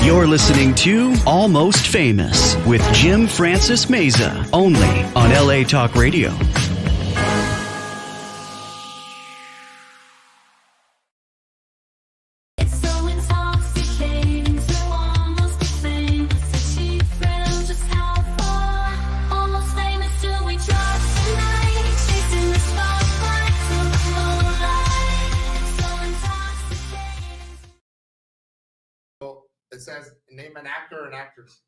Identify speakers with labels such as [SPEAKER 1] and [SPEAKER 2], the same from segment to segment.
[SPEAKER 1] You're listening to Almost Famous with Jim Francis Meza, only on LA Talk Radio.
[SPEAKER 2] It says name an actor or an actress.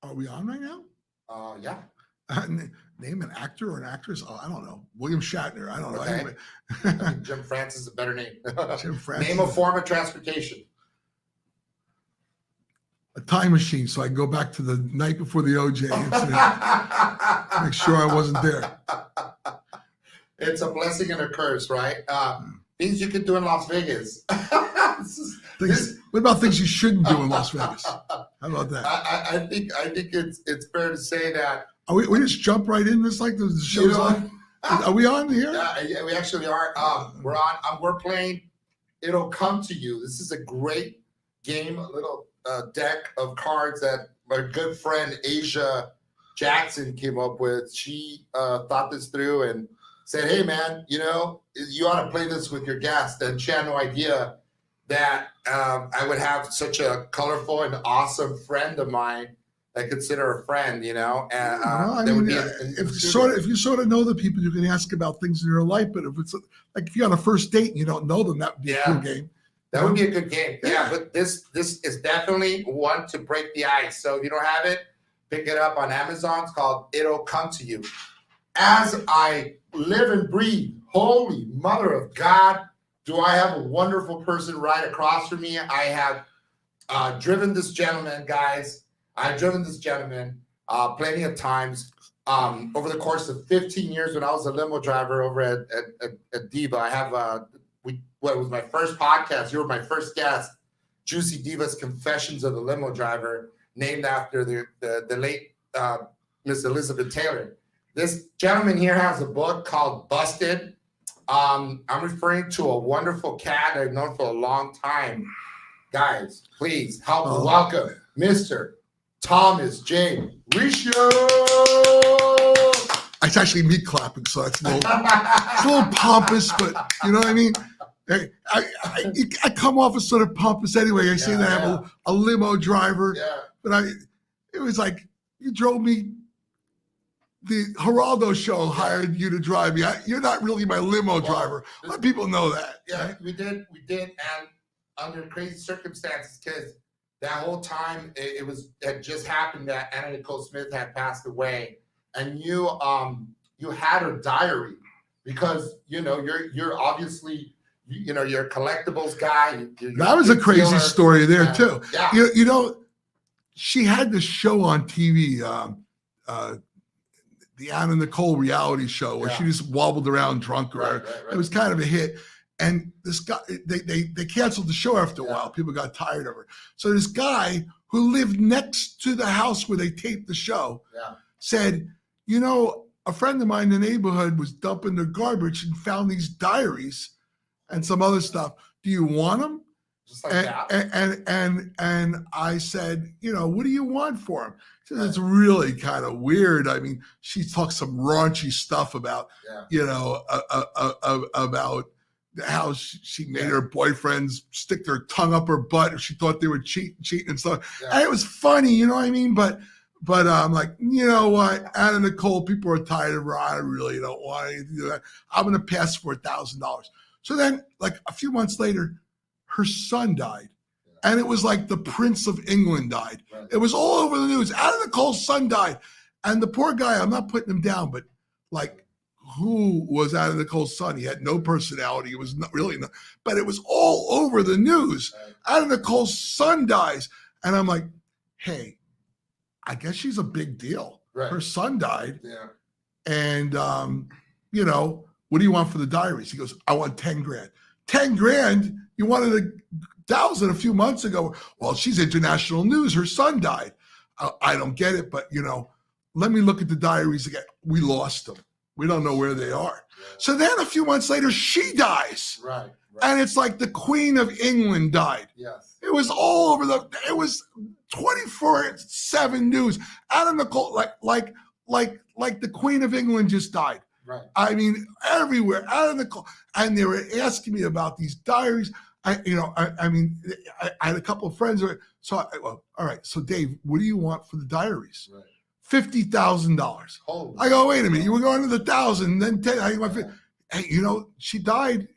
[SPEAKER 3] Are we on right now?
[SPEAKER 2] Yeah.
[SPEAKER 3] Name an actor or an actress? Oh, I don't know. William Shatner. I don't know.
[SPEAKER 2] Okay.
[SPEAKER 3] Anyway.
[SPEAKER 2] I think Jim Francis is a better name.
[SPEAKER 3] Jim Francis.
[SPEAKER 2] Name a form of transportation.
[SPEAKER 3] A time machine, so I can go back to the night before the OJ incident. Make sure I wasn't there.
[SPEAKER 2] It's a blessing and a curse, right? Things you could do in Las Vegas.
[SPEAKER 3] What about things you shouldn't do in Las Vegas? How about that?
[SPEAKER 2] I think it's fair to say that.
[SPEAKER 3] We just jump right in this like the show's on? Are we on here?
[SPEAKER 2] Yeah, we actually are. We're on. We're playing It'll Come to You. This is a great game, a little deck of cards that my good friend Asia Jackson came up with. She thought this through and said, hey, man, you ought to play this with your guest. And she had no idea that I would have such a colorful and awesome friend of mine I consider a friend,
[SPEAKER 3] if you sort of know the people, you can ask about things in their life. But if it's like if you're on a first date and you don't know them, that would be a cool game.
[SPEAKER 2] That would be a good game. Yeah, but this is definitely one to break the ice. So if you don't have it, pick it up on Amazon. It's called It'll Come to You. As I live and breathe, holy mother of God, do I have a wonderful person right across from me. I have driven this gentleman, guys. I've driven this gentleman plenty of times over the course of 15 years when I was a limo driver over at Diva. I have it was my first podcast. You were my first guest, Juicy Diva's Confessions of the Limo Driver, named after the late Miss Elizabeth Taylor. This gentleman here has a book called Busted. I'm referring to a wonderful cat I've known for a long time. Guys, please help me welcome Mr. Thomas J. Riccio.
[SPEAKER 3] It's actually me clapping, so it's a little pompous, but you know what I mean? I come off as sort of pompous anyway. I say that I have a limo driver, but it was like you drove me. The Geraldo show hired you to drive me. You're not really my limo driver. Let people know that.
[SPEAKER 2] Yeah, right? we did, and under crazy circumstances, because that whole time it had just happened that Anna Nicole Smith had passed away, and you had her diary because you're obviously you're a collectibles guy.
[SPEAKER 3] That was a crazy story there too. Yeah. She had this show on TV, the Anna Nicole reality show, where she just wobbled around drunk. Right. It was kind of a hit. And this guy, they canceled the show after a while. People got tired of her. So this guy who lived next to the house where they taped the show said, a friend of mine in the neighborhood was dumping their garbage and found these diaries and some other stuff. Do you want them?
[SPEAKER 2] Just like that.
[SPEAKER 3] And I said, what do you want for them? She said, it's really kind of weird. I mean, she talks some raunchy stuff about, about how she made her boyfriends stick their tongue up her butt if she thought they were cheating and stuff. Yeah. And it was funny, you know what I mean? But I'm like, you know what? Anna Nicole, people are tired of her. I really don't want anything to do that. I'm going to pass for $1,000. So then, like a few months later, her son died. And it was like the Prince of England died. Right. It was all over the news. Anna Nicole's son died. And the poor guy, I'm not putting him down, but like, who was Anna Nicole's son? He had no personality. It was not really, but it was all over the news. Right. Anna Nicole's son dies. And I'm like, hey, I guess she's a big deal. Right. Her son died. Yeah. And, what do you want for the diaries? He goes, I want 10 grand. 10 grand? You wanted $1,000 a few months ago. Well, she's international news. Her son died. I don't get it, but, let me look at the diaries again. We lost them. We don't know where they are. Yeah. So then a few months later, she dies. Right. And it's like the Queen of England died.
[SPEAKER 2] Yes.
[SPEAKER 3] It was all over it was 24/7 news. Anna Nicole, like the Queen of England just died.
[SPEAKER 2] Right.
[SPEAKER 3] I mean, everywhere. Anna Nicole, and they were asking me about these diaries. I had a couple of friends. All right. So Dave, what do you want for the diaries?
[SPEAKER 2] Right.
[SPEAKER 3] $50,000. I go, wait a minute. You were going to the 1,000, then 10. I went, hey, she died.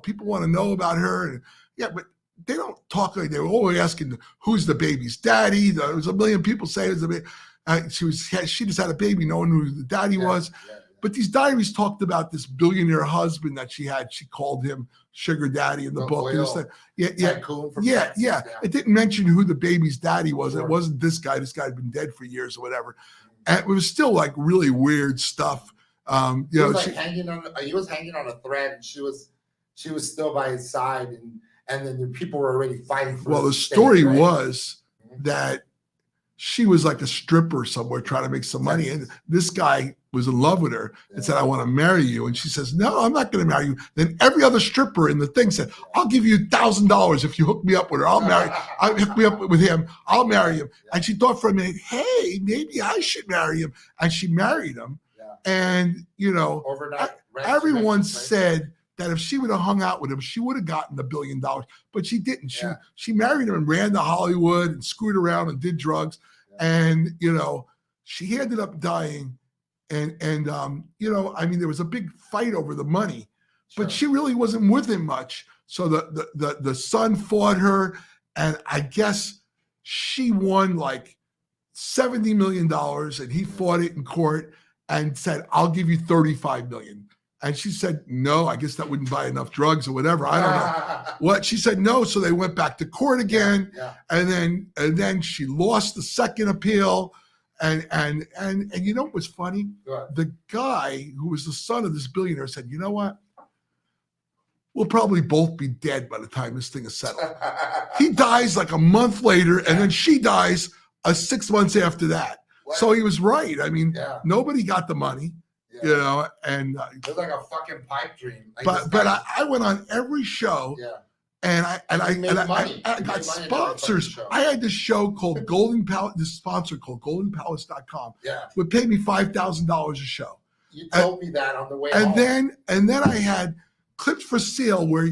[SPEAKER 3] People want to know about her. And, yeah, but they don't talk like they were always asking who's the baby's daddy. There was a million people saying it was the baby. She just had a baby, no one knew who the daddy was. Yeah. But these diaries talked about this billionaire husband that she had. She called him Sugar Daddy in the book. Yeah. It didn't mention who the baby's daddy was. Sure. It wasn't this guy. This guy had been dead for years or whatever. And it was still like really weird stuff.
[SPEAKER 2] He was hanging on a thread, and she was still by his side, and then the people were already fighting for.
[SPEAKER 3] Well, the story was that she was like a stripper somewhere trying to make some money, and this guy was in love with her and said, "I want to marry you," and she says, "No, I'm not going to marry you." Then every other stripper in the thing said, "I'll give you $1,000 if you hook me up with her. I'll hook me up with him. I'll marry him." And she thought for a minute, "Hey, maybe I should marry him," and she married him. And
[SPEAKER 2] overnight,
[SPEAKER 3] everyone said that if she would have hung out with him, she would have gotten $1 billion, but she didn't. She married him and ran to Hollywood and screwed around and did drugs, and she ended up dying. And there was a big fight over the money, but she really wasn't with him much. So the son fought her, and I guess she won like $70 million, and he fought it in court and said, "I'll give you $35 million." And she said, "No, I guess that wouldn't buy enough drugs or whatever. I don't know what." She said no. So they went back to court again. And then she lost the second appeal. And you know what was funny? The guy who was the son of this billionaire said, "You know what? We'll probably both be dead by the time this thing is settled." He dies like a month later, and then she dies 6 months after that. What? So he was right. I mean, nobody got the money, and
[SPEAKER 2] it was like a fucking pipe dream.
[SPEAKER 3] But I went on every show. And I got sponsors. I had this show called Golden Palace, this sponsor called goldenpalace.com. Would pay me $5,000 a show.
[SPEAKER 2] You told me that on the way home.
[SPEAKER 3] And then I had Clips for Sale where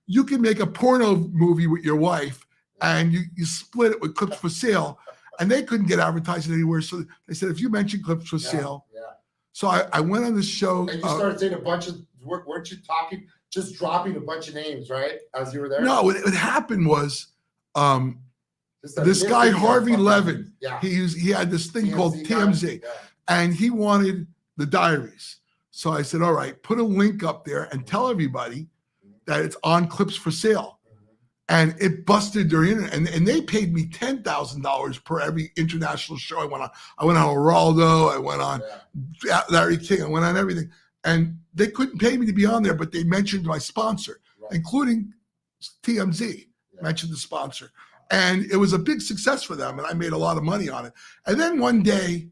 [SPEAKER 3] you can make a porno movie with your wife and you split it with Clips for Sale, and they couldn't get advertising anywhere. So they said, if you mention Clips for Sale. So I went on this show.
[SPEAKER 2] And you started saying a bunch of, weren't you talking? Just dropping a bunch of names, right? As you were there?
[SPEAKER 3] No, what happened was this guy, Harvey Levin, he had this thing called TMZ, and he wanted the diaries. So I said, all right, put a link up there and tell everybody that it's on Clips for Sale. And it busted their internet. And they paid me $10,000 per every international show I went on. I went on Geraldo, I went on Larry King, I went on everything. And they couldn't pay me to be on there, but they mentioned my sponsor, including TMZ, mentioned the sponsor. And it was a big success for them, and I made a lot of money on it. And then one day,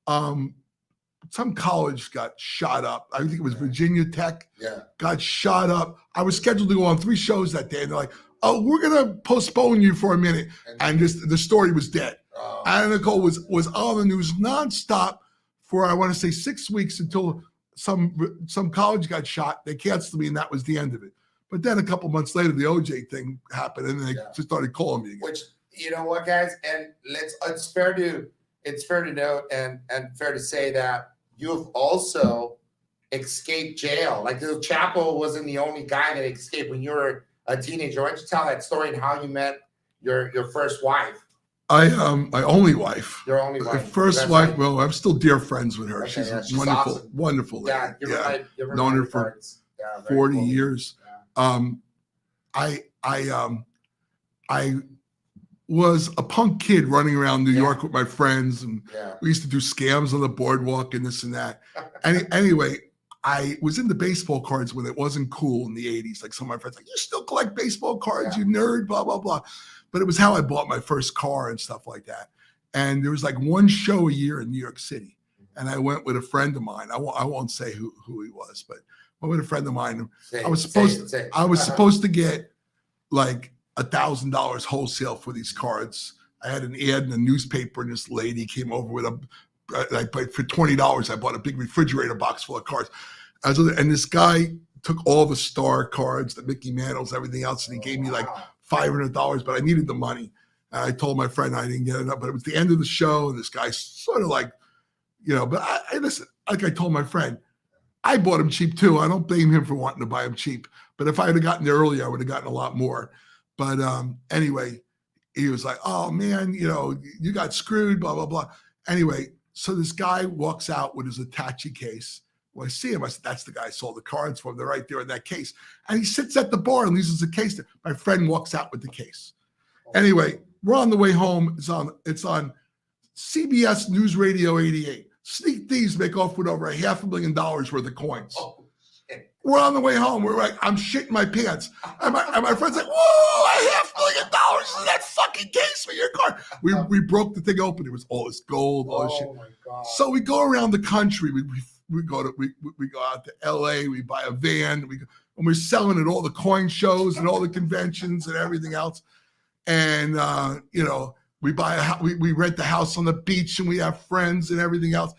[SPEAKER 3] some college got shot up. I think it was Virginia Tech, got shot up. I was scheduled to go on 3 shows that day, and they're like, "Oh, we're going to postpone you for a minute." And the story was dead. Anna Nicole was on the news nonstop for, I want to say, 6 weeks until some college got shot. They canceled me, and that was the end of it. But then a couple months later, the OJ thing happened, and they just started calling me again.
[SPEAKER 2] Which, you know what, guys, and it's fair to note and fair to say that you have also escaped jail. Like, the Chapo wasn't the only guy that escaped when you were a teenager. Why don't you tell that story and how you met your first wife?
[SPEAKER 3] My only wife.
[SPEAKER 2] Your only wife.
[SPEAKER 3] My first wife. Well, I'm still dear friends with her. Okay, she's wonderful, awesome. Wonderful lady. Known her for 40 years. I was a punk kid running around New York with my friends, and we used to do scams on the boardwalk and this and that. And anyway, I was into baseball cards when it wasn't cool in the 80s. Like, some of my friends, like, "You still collect baseball cards, you nerd, blah, blah, blah." But it was how I bought my first car and stuff like that. And there was like one show a year in New York City. And I went with a friend of mine. I won't say who he was, but I went with a friend of mine. I was supposed to get like $1,000 wholesale for these cards. I had an ad in the newspaper, and this lady came over with I paid for $20. I bought a big refrigerator box full of cards. And this guy took all the star cards, the Mickey Mantles, everything else, and he gave me like $500, but I needed the money. And I told my friend I didn't get enough, but it was the end of the show, and this guy sort of like, but I listen, like I told my friend, I bought him cheap too. I don't blame him for wanting to buy him cheap. But if I had gotten there earlier, I would have gotten a lot more. But anyway, he was like, oh man, you got screwed, blah, blah, blah. Anyway, so this guy walks out with his Attache case. Well, I see him. I said, that's the guy I sold the cards from. They're right there in that case. And he sits at the bar and leaves the case there. My friend walks out with the case. Anyway, we're on the way home. It's on CBS News Radio 88. Sneak thieves make off with over $500,000 worth of coins. We're on the way home. We're like, I'm shitting my pants. And my friend's like, whoa, $500,000 in that fucking case for your car. We broke the thing open. It was all this gold, all this shit.
[SPEAKER 2] My God.
[SPEAKER 3] So we go around the country. We go out to LA. We buy a van. And we're selling at all the coin shows and all the conventions and everything else. And we buy we rent the house on the beach, and we have friends and everything else.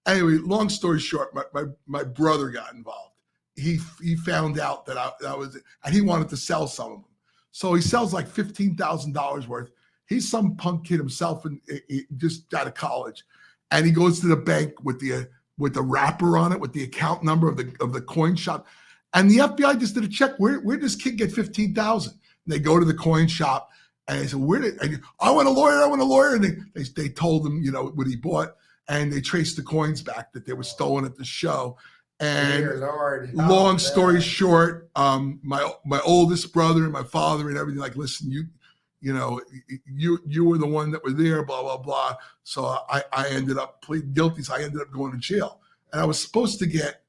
[SPEAKER 3] Anyway, long story short, my brother got involved. He found out that I was, and he wanted to sell some of them. So he sells like $15,000 worth. He's some punk kid himself, and he just out of college, and he goes to the bank with the wrapper on it with the account number of the coin shop, and the FBI just did a check. Where did this kid get $15,000? They go to the coin shop, and they said, I want a lawyer, and they told him what he bought, and they traced the coins back that they were stolen at the show. And long story short, my oldest brother and my father and everything, like, listen, you were the one that was there, blah, blah, blah. So I ended up pleading guilty. So I ended up going to jail. And I was supposed to get,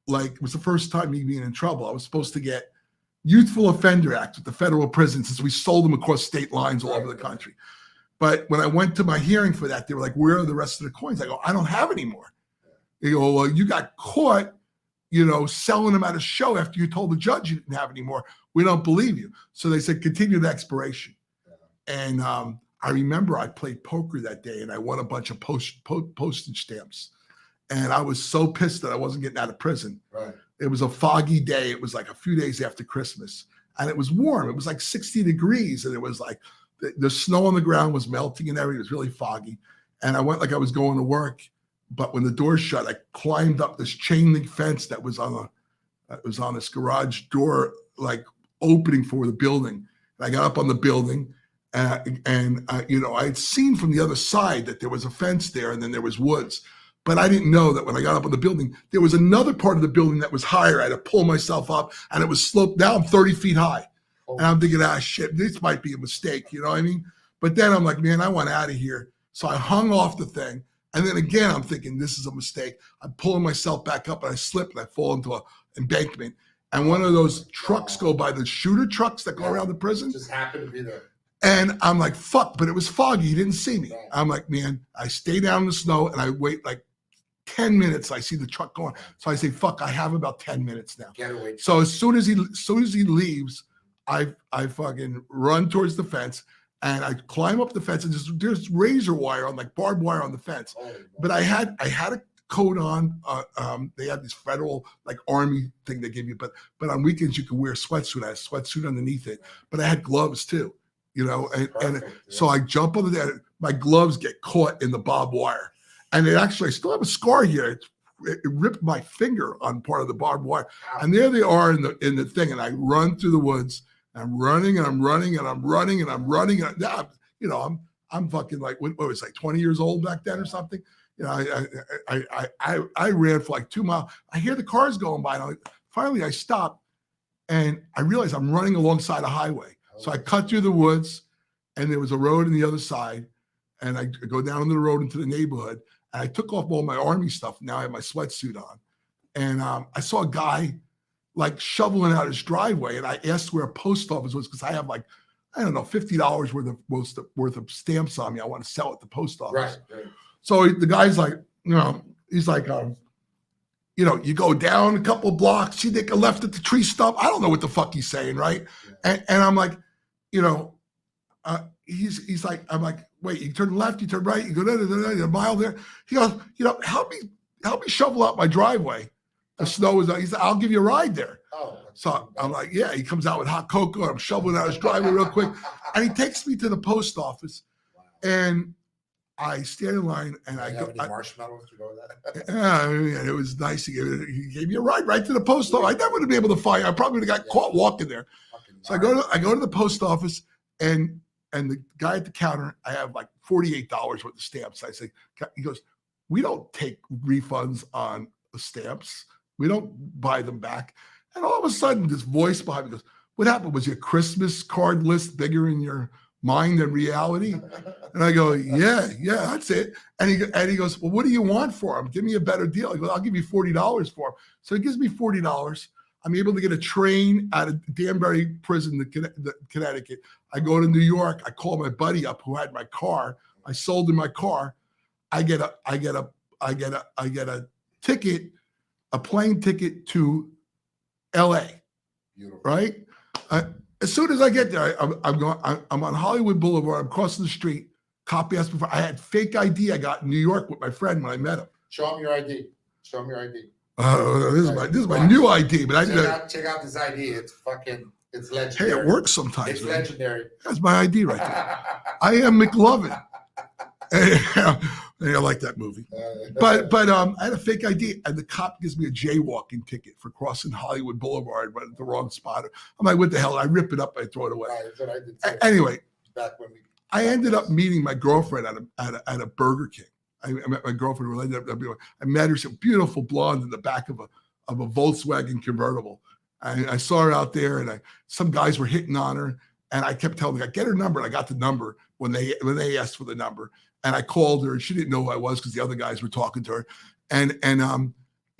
[SPEAKER 3] it was the first time me being in trouble. I was supposed to get Youthful Offender Act with the federal prison, since we sold them across state lines all over the country. But when I went to my hearing for that, they were like, where are the rest of the coins? I go, I don't have any more. They go, well, you got caught, selling them at a show after you told the judge you didn't have any more. We don't believe you. So they said, continue the expiration. And I remember I played poker that day, and I won a bunch of postage stamps. And I was so pissed that I wasn't getting out of prison.
[SPEAKER 2] Right.
[SPEAKER 3] It was a foggy day. It was like a few days after Christmas. And it was warm. It was like 60 degrees. And it was like the snow on the ground was melting and everything. It was really foggy. And I went like I was going to work. But when the door shut, I climbed up this chain link fence that was on this garage door, like opening for the building. And I got up on the building, and I had seen from the other side that there was a fence there, and then there was woods. But I didn't know that when I got up on the building, there was another part of the building that was higher. I had to pull myself up, and it was sloped down 30 feet high. And I'm thinking, shit, this might be a mistake. You know what I mean? But then I'm like, man, I want out of here. So I hung off the thing. And then again, I'm thinking, this is a mistake. I'm pulling myself back up, and I slip, and I fall into an embankment. And one of those trucks go by, the shooter trucks that go around the prison.
[SPEAKER 2] Just happened to be there.
[SPEAKER 3] And I'm like, fuck, but it was foggy. He didn't see me. Right. I'm like, man, I stay down in the snow, and I wait like 10 minutes. I see the truck going. So I say, fuck, I have about 10 minutes now.
[SPEAKER 2] Get away.
[SPEAKER 3] So as soon as he leaves, I fucking run towards the fence. And I climb up the fence, and there's razor wire like barbed wire on the fence. But I had a coat on. They had this federal like army thing they give you, but on weekends you can wear a sweatsuit. I had a sweatsuit underneath it, but I had gloves too, So I jump over there. My gloves get caught in the barbed wire, and I still have a scar here. It ripped my finger on part of the barbed wire, and there they are in the thing. And I run through the woods. I'm running, and I'm running, and I'm running, and I'm running. And I'm fucking like, what was I, 20 years old back then or something? I ran for like 2 miles. I hear the cars going by, and finally I stop, and I realize I'm running alongside a highway. So I cut through the woods, and there was a road on the other side, and I go down the road into the neighborhood, and I took off all my army stuff. Now I have my sweatsuit on, and I saw a guy like shoveling out his driveway, and I asked where a post office was, because I have like, I don't know, $50 worth of stamps on me. I want to sell at the post office. Right. So the guy's like, he's like, you go down a couple of blocks, you take a left at the tree stump. I don't know what the fuck he's saying, right? Yeah. And I'm like, you know, he's like, I'm like, wait, you turn left, you turn right, you go a mile there. He goes, help me shovel out my driveway. The snow is, he said, I'll give you a ride there.
[SPEAKER 2] Oh,
[SPEAKER 3] so I'm like, yeah. He comes out with hot cocoa. I'm shoveling out his driveway real quick, and he takes me to the post office, and I stand in line, and I go.
[SPEAKER 2] Marshmallows to go with that?
[SPEAKER 3] Yeah, it was nice. He gave me a ride right to the post office. I never would have been able to find. I probably would have got caught walking there. So I go to the post office, and the guy at the counter, I have like $48 worth of stamps. I say, he goes, we don't take refunds on the stamps. We don't buy them back. And all of a sudden, this voice behind me goes, what happened? Was your Christmas card list bigger in your mind than reality? And I go, yeah, that's it. And he goes, well, what do you want for him? Give me a better deal. I go, I'll give you $40 for him. So he gives me $40. I'm able to get a train out of Danbury prison to Connecticut. I go to New York. I call my buddy up who had my car. I sold him my car. I get a ticket, a plane ticket to LA. Beautiful. Right? As soon as I get there, I'm on Hollywood Boulevard. I'm crossing the street. Copy asked me for. I had fake ID I got in New York with my friend when I met him.
[SPEAKER 2] Show him your ID.
[SPEAKER 3] This is my new ID, but
[SPEAKER 2] check out this ID. It's legendary.
[SPEAKER 3] Hey, it works sometimes.
[SPEAKER 2] It's legendary.
[SPEAKER 3] That's my ID right there. I am McLovin. I like that movie. But I had a fake ID, and the cop gives me a jaywalking ticket for crossing Hollywood Boulevard, but at the wrong spot. I'm like, what the hell? I rip it up, I throw it away. Right, that's what I did too. Anyway, I ended up meeting my girlfriend at a Burger King. I met my girlfriend. I met her. She's a beautiful blonde in the back of a Volkswagen convertible. I saw her out there, and some guys were hitting on her, and I kept telling her, get her number. And I got the number when they asked for the number, and I called her, and she didn't know who I was because the other guys were talking to her, and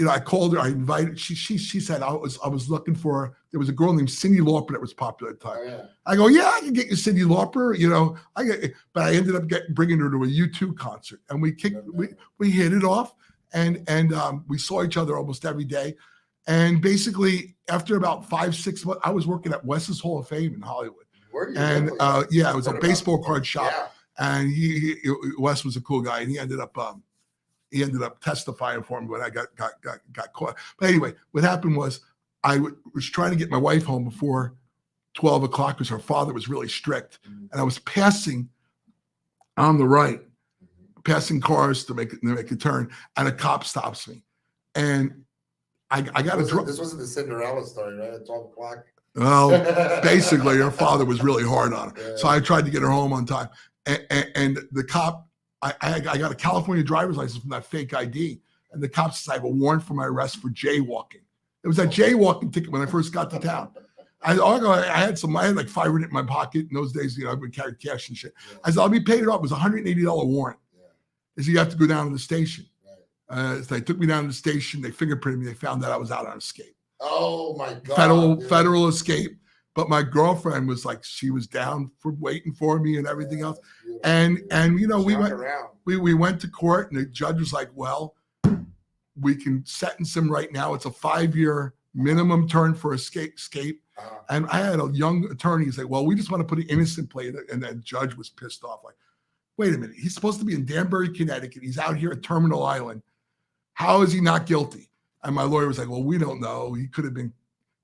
[SPEAKER 3] I called her. I invited. She said I was looking for her. There was a girl named Cyndi Lauper that was popular at the time. Oh, yeah. I go, yeah, I can get you Cyndi Lauper. But I ended up bringing her to a U2 concert, and we hit it off, and we saw each other almost every day. And basically, after about 5-6 months, I was working at Wes's Hall of Fame in Hollywood. And it was a baseball card shop. Yeah. And Wes was a cool guy, and he ended up testifying for me when I got caught. But anyway, what happened was I was trying to get my wife home before 12 o'clock because her father was really strict. And I was passing on the right, passing cars to make a turn, and a cop stops me. And I got to
[SPEAKER 2] This wasn't the Cinderella story, right? At 12 o'clock.
[SPEAKER 3] Well, basically, her father was really hard on her. Yeah. So I tried to get her home on time. And the cop, I got a California driver's license from that fake ID. And the cop says I have a warrant for my arrest for jaywalking. It was that jaywalking ticket when I first got to town. I had like $500 in my pocket in those days. I would carry cash and shit. Yeah. I said, I'll be paid it off. It was a $180 warrant. Yeah. They said, you have to go down to the station. Right. So they took me down to the station. They fingerprinted me. They found out I was out on escape.
[SPEAKER 2] Oh my God.
[SPEAKER 3] Federal escape. But my girlfriend was like, she was down for waiting for me and everything else. And we went to court, and the judge was like, well, we can sentence him right now. It's a 5-year minimum term for escape. And I had a young attorney say, well, we just want to put an innocent plea. And the judge was pissed off. Like, wait a minute. He's supposed to be in Danbury, Connecticut. He's out here at Terminal Island. How is he not guilty? And my lawyer was like, well, we don't know. He could have been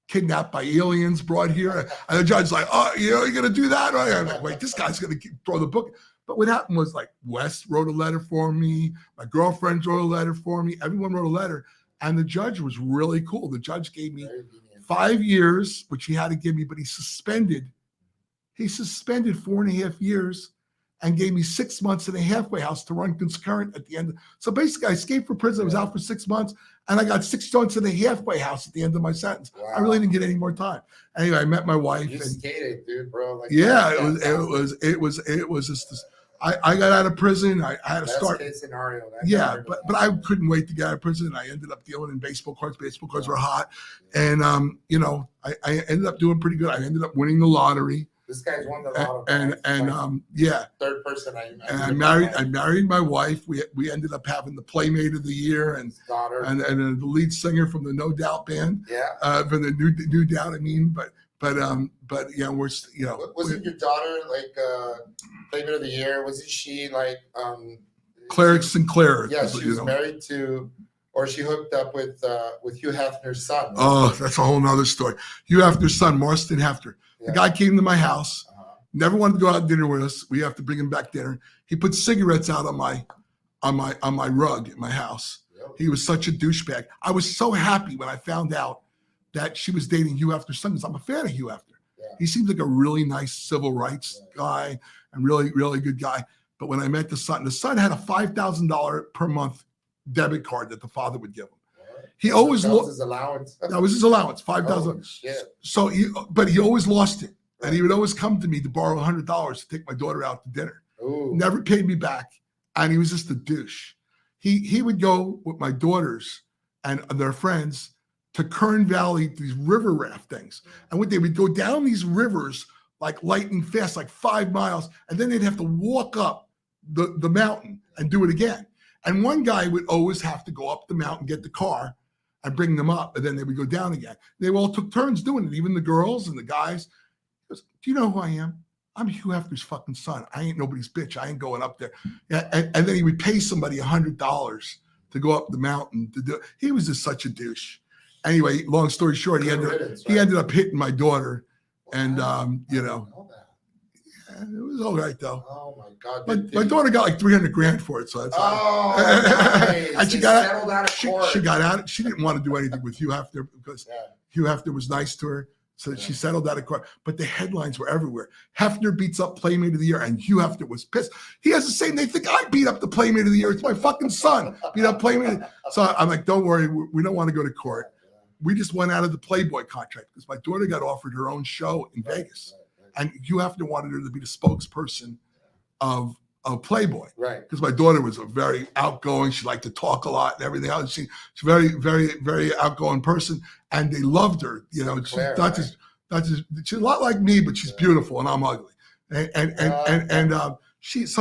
[SPEAKER 3] kidnapped by aliens, brought here. And the judge's like, oh, you're going to do that? I'm like, wait, this guy's going to throw the book. But what happened was, like, Wes wrote a letter for me. My girlfriend wrote a letter for me. Everyone wrote a letter. And the judge was really cool. The judge gave me 5 years, which he had to give me, but he suspended 4.5 years and gave me 6 months in a halfway house to run concurrent at the end. So basically, I escaped from prison. I was out for 6 months, and I got 6 months in a halfway house at the end of my sentence. Wow. I really didn't get any more time. Anyway, I met my wife.
[SPEAKER 2] You skated, dude, bro. Like,
[SPEAKER 3] yeah, it was just this. I got out of prison. I had to start.
[SPEAKER 2] Best case scenario.
[SPEAKER 3] Yeah, but I couldn't wait to get out of prison. I ended up dealing in baseball cards. Baseball cards were hot, and I ended up doing pretty good. I ended up winning the lottery.
[SPEAKER 2] This guy's won the lottery.
[SPEAKER 3] Yeah.
[SPEAKER 2] Third person
[SPEAKER 3] I married my wife. We ended up having the Playmate of the Year and the lead singer from the No Doubt band.
[SPEAKER 2] Yeah.
[SPEAKER 3] From the New Doubt. But yeah,
[SPEAKER 2] Wasn't your daughter like Playmate of the Year? Wasn't she like
[SPEAKER 3] Claire Sinclair?
[SPEAKER 2] Yeah, she was married to, or she hooked up with Hugh Hefner's son. Right?
[SPEAKER 3] Oh, that's a whole nother story. Hugh Hefner's son, Marston Hefner.
[SPEAKER 2] Yeah.
[SPEAKER 3] The guy came to my house, never wanted to go out to dinner with us. We have to bring him back dinner. He put cigarettes out on my rug in my house. Really? He was such a douchebag. I was so happy when I found out that she was dating Hugh Hefner's son, because I'm a fan of Hugh Hefner. Yeah. He seems like a really nice civil rights guy and really, really good guy. But when I met the son had a $5,000 per month debit card that the father would give him. He always
[SPEAKER 2] lost his allowance.
[SPEAKER 3] That was his allowance, $5,000. So but he always lost it, and he would always come to me to borrow $100 to take my daughter out to dinner.
[SPEAKER 2] Ooh.
[SPEAKER 3] Never paid me back, and he was just a douche. He would go with my daughters and their friends to Kern Valley, these river raft things, and they would go down these rivers like lightning fast, like 5 miles, and then they'd have to walk up the mountain and do it again. And one guy would always have to go up the mountain, get the car, and bring them up, and then they would go down again. They all took turns doing it, even the girls and the guys. He goes, do you know who I am? I'm Hugh Hefner's fucking son. I ain't nobody's bitch. I ain't going up there. And then he would pay somebody $100 to go up the mountain to do it. He was just such a douche. Anyway, long story short, he ended up hitting my daughter, and it was all right though.
[SPEAKER 2] Oh my God!
[SPEAKER 3] My daughter got like $300,000 for it, so that's
[SPEAKER 2] nice.
[SPEAKER 3] And she got out. She got out. She didn't want to do anything with Hugh Hefner because Hugh Hefner was nice to her, so she settled out of court. But the headlines were everywhere. Hefner beats up Playmate of the Year, and Hugh Hefner was pissed. He has the same. They think I beat up the Playmate of the Year. It's my fucking son beat up Playmate. So I'm like, don't worry, we don't want to go to court. We just went out of the Playboy contract because my daughter got offered her own show in Vegas. And Hugh Hefner wanted her to be the spokesperson of Playboy.
[SPEAKER 2] Right.
[SPEAKER 3] Because my daughter was a very outgoing, she liked to talk a lot and everything else. She's a very, very, very outgoing person. And they loved her. You know,
[SPEAKER 2] Claire,
[SPEAKER 3] she's a lot like me, but she's beautiful and I'm ugly. She was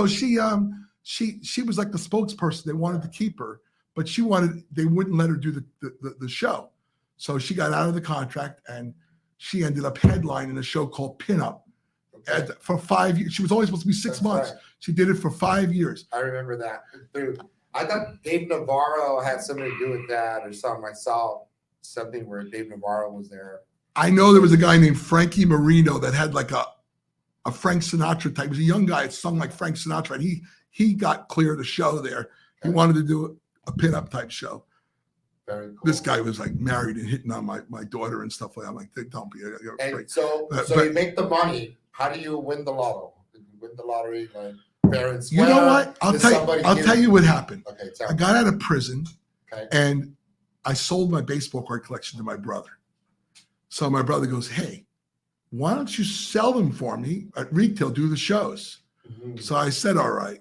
[SPEAKER 3] like the spokesperson. They wanted to keep her, but they wouldn't let her do the show. So she got out of the contract and she ended up headlining a show called Pinup for 5 years. She was only supposed to be 6 months. Right. She did it for 5 years.
[SPEAKER 2] I remember that. Dude, I thought Dave Navarro had something to do with that or something. I saw something where Dave Navarro was there.
[SPEAKER 3] I know there was a guy named Frankie Marino that had like a Frank Sinatra type. He was a young guy that sung like Frank Sinatra. And he got clear to show there. He wanted to do a pinup type show.
[SPEAKER 2] Very cool.
[SPEAKER 3] This guy was like married and hitting on my daughter and stuff like that. I'm like, don't be.
[SPEAKER 2] And so you make the money. How do you win the lotto? Did you win the lottery like fair and square?
[SPEAKER 3] You know what? I'll tell you what happened.
[SPEAKER 2] Okay,
[SPEAKER 3] I got out of prison and I sold my baseball card collection to my brother. So my brother goes, hey, why don't you sell them for me at retail, do the shows? Mm-hmm. So I said, all right.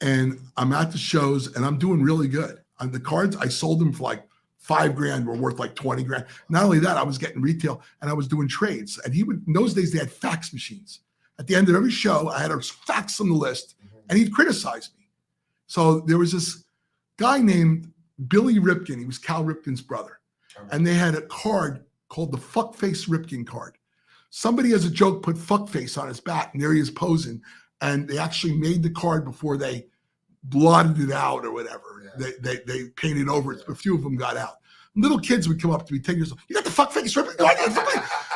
[SPEAKER 3] And I'm at the shows and I'm doing really good. On the cards, I sold them for like $5,000 were worth like $20,000. Not only that, I was getting retail and I was doing trades. And in those days, they had fax machines. At the end of every show, I had a fax on the list and he'd criticize me. So there was this guy named Billy Ripken. He was Cal Ripken's brother. And they had a card called the Fuckface Ripken card. Somebody, as a joke, put fuckface on his back and there he is posing. And they actually made the card before they blotted it out or whatever. They painted over it. A few of them got out. Little kids would come up to me 10 years old. You got the fuckface Ripken?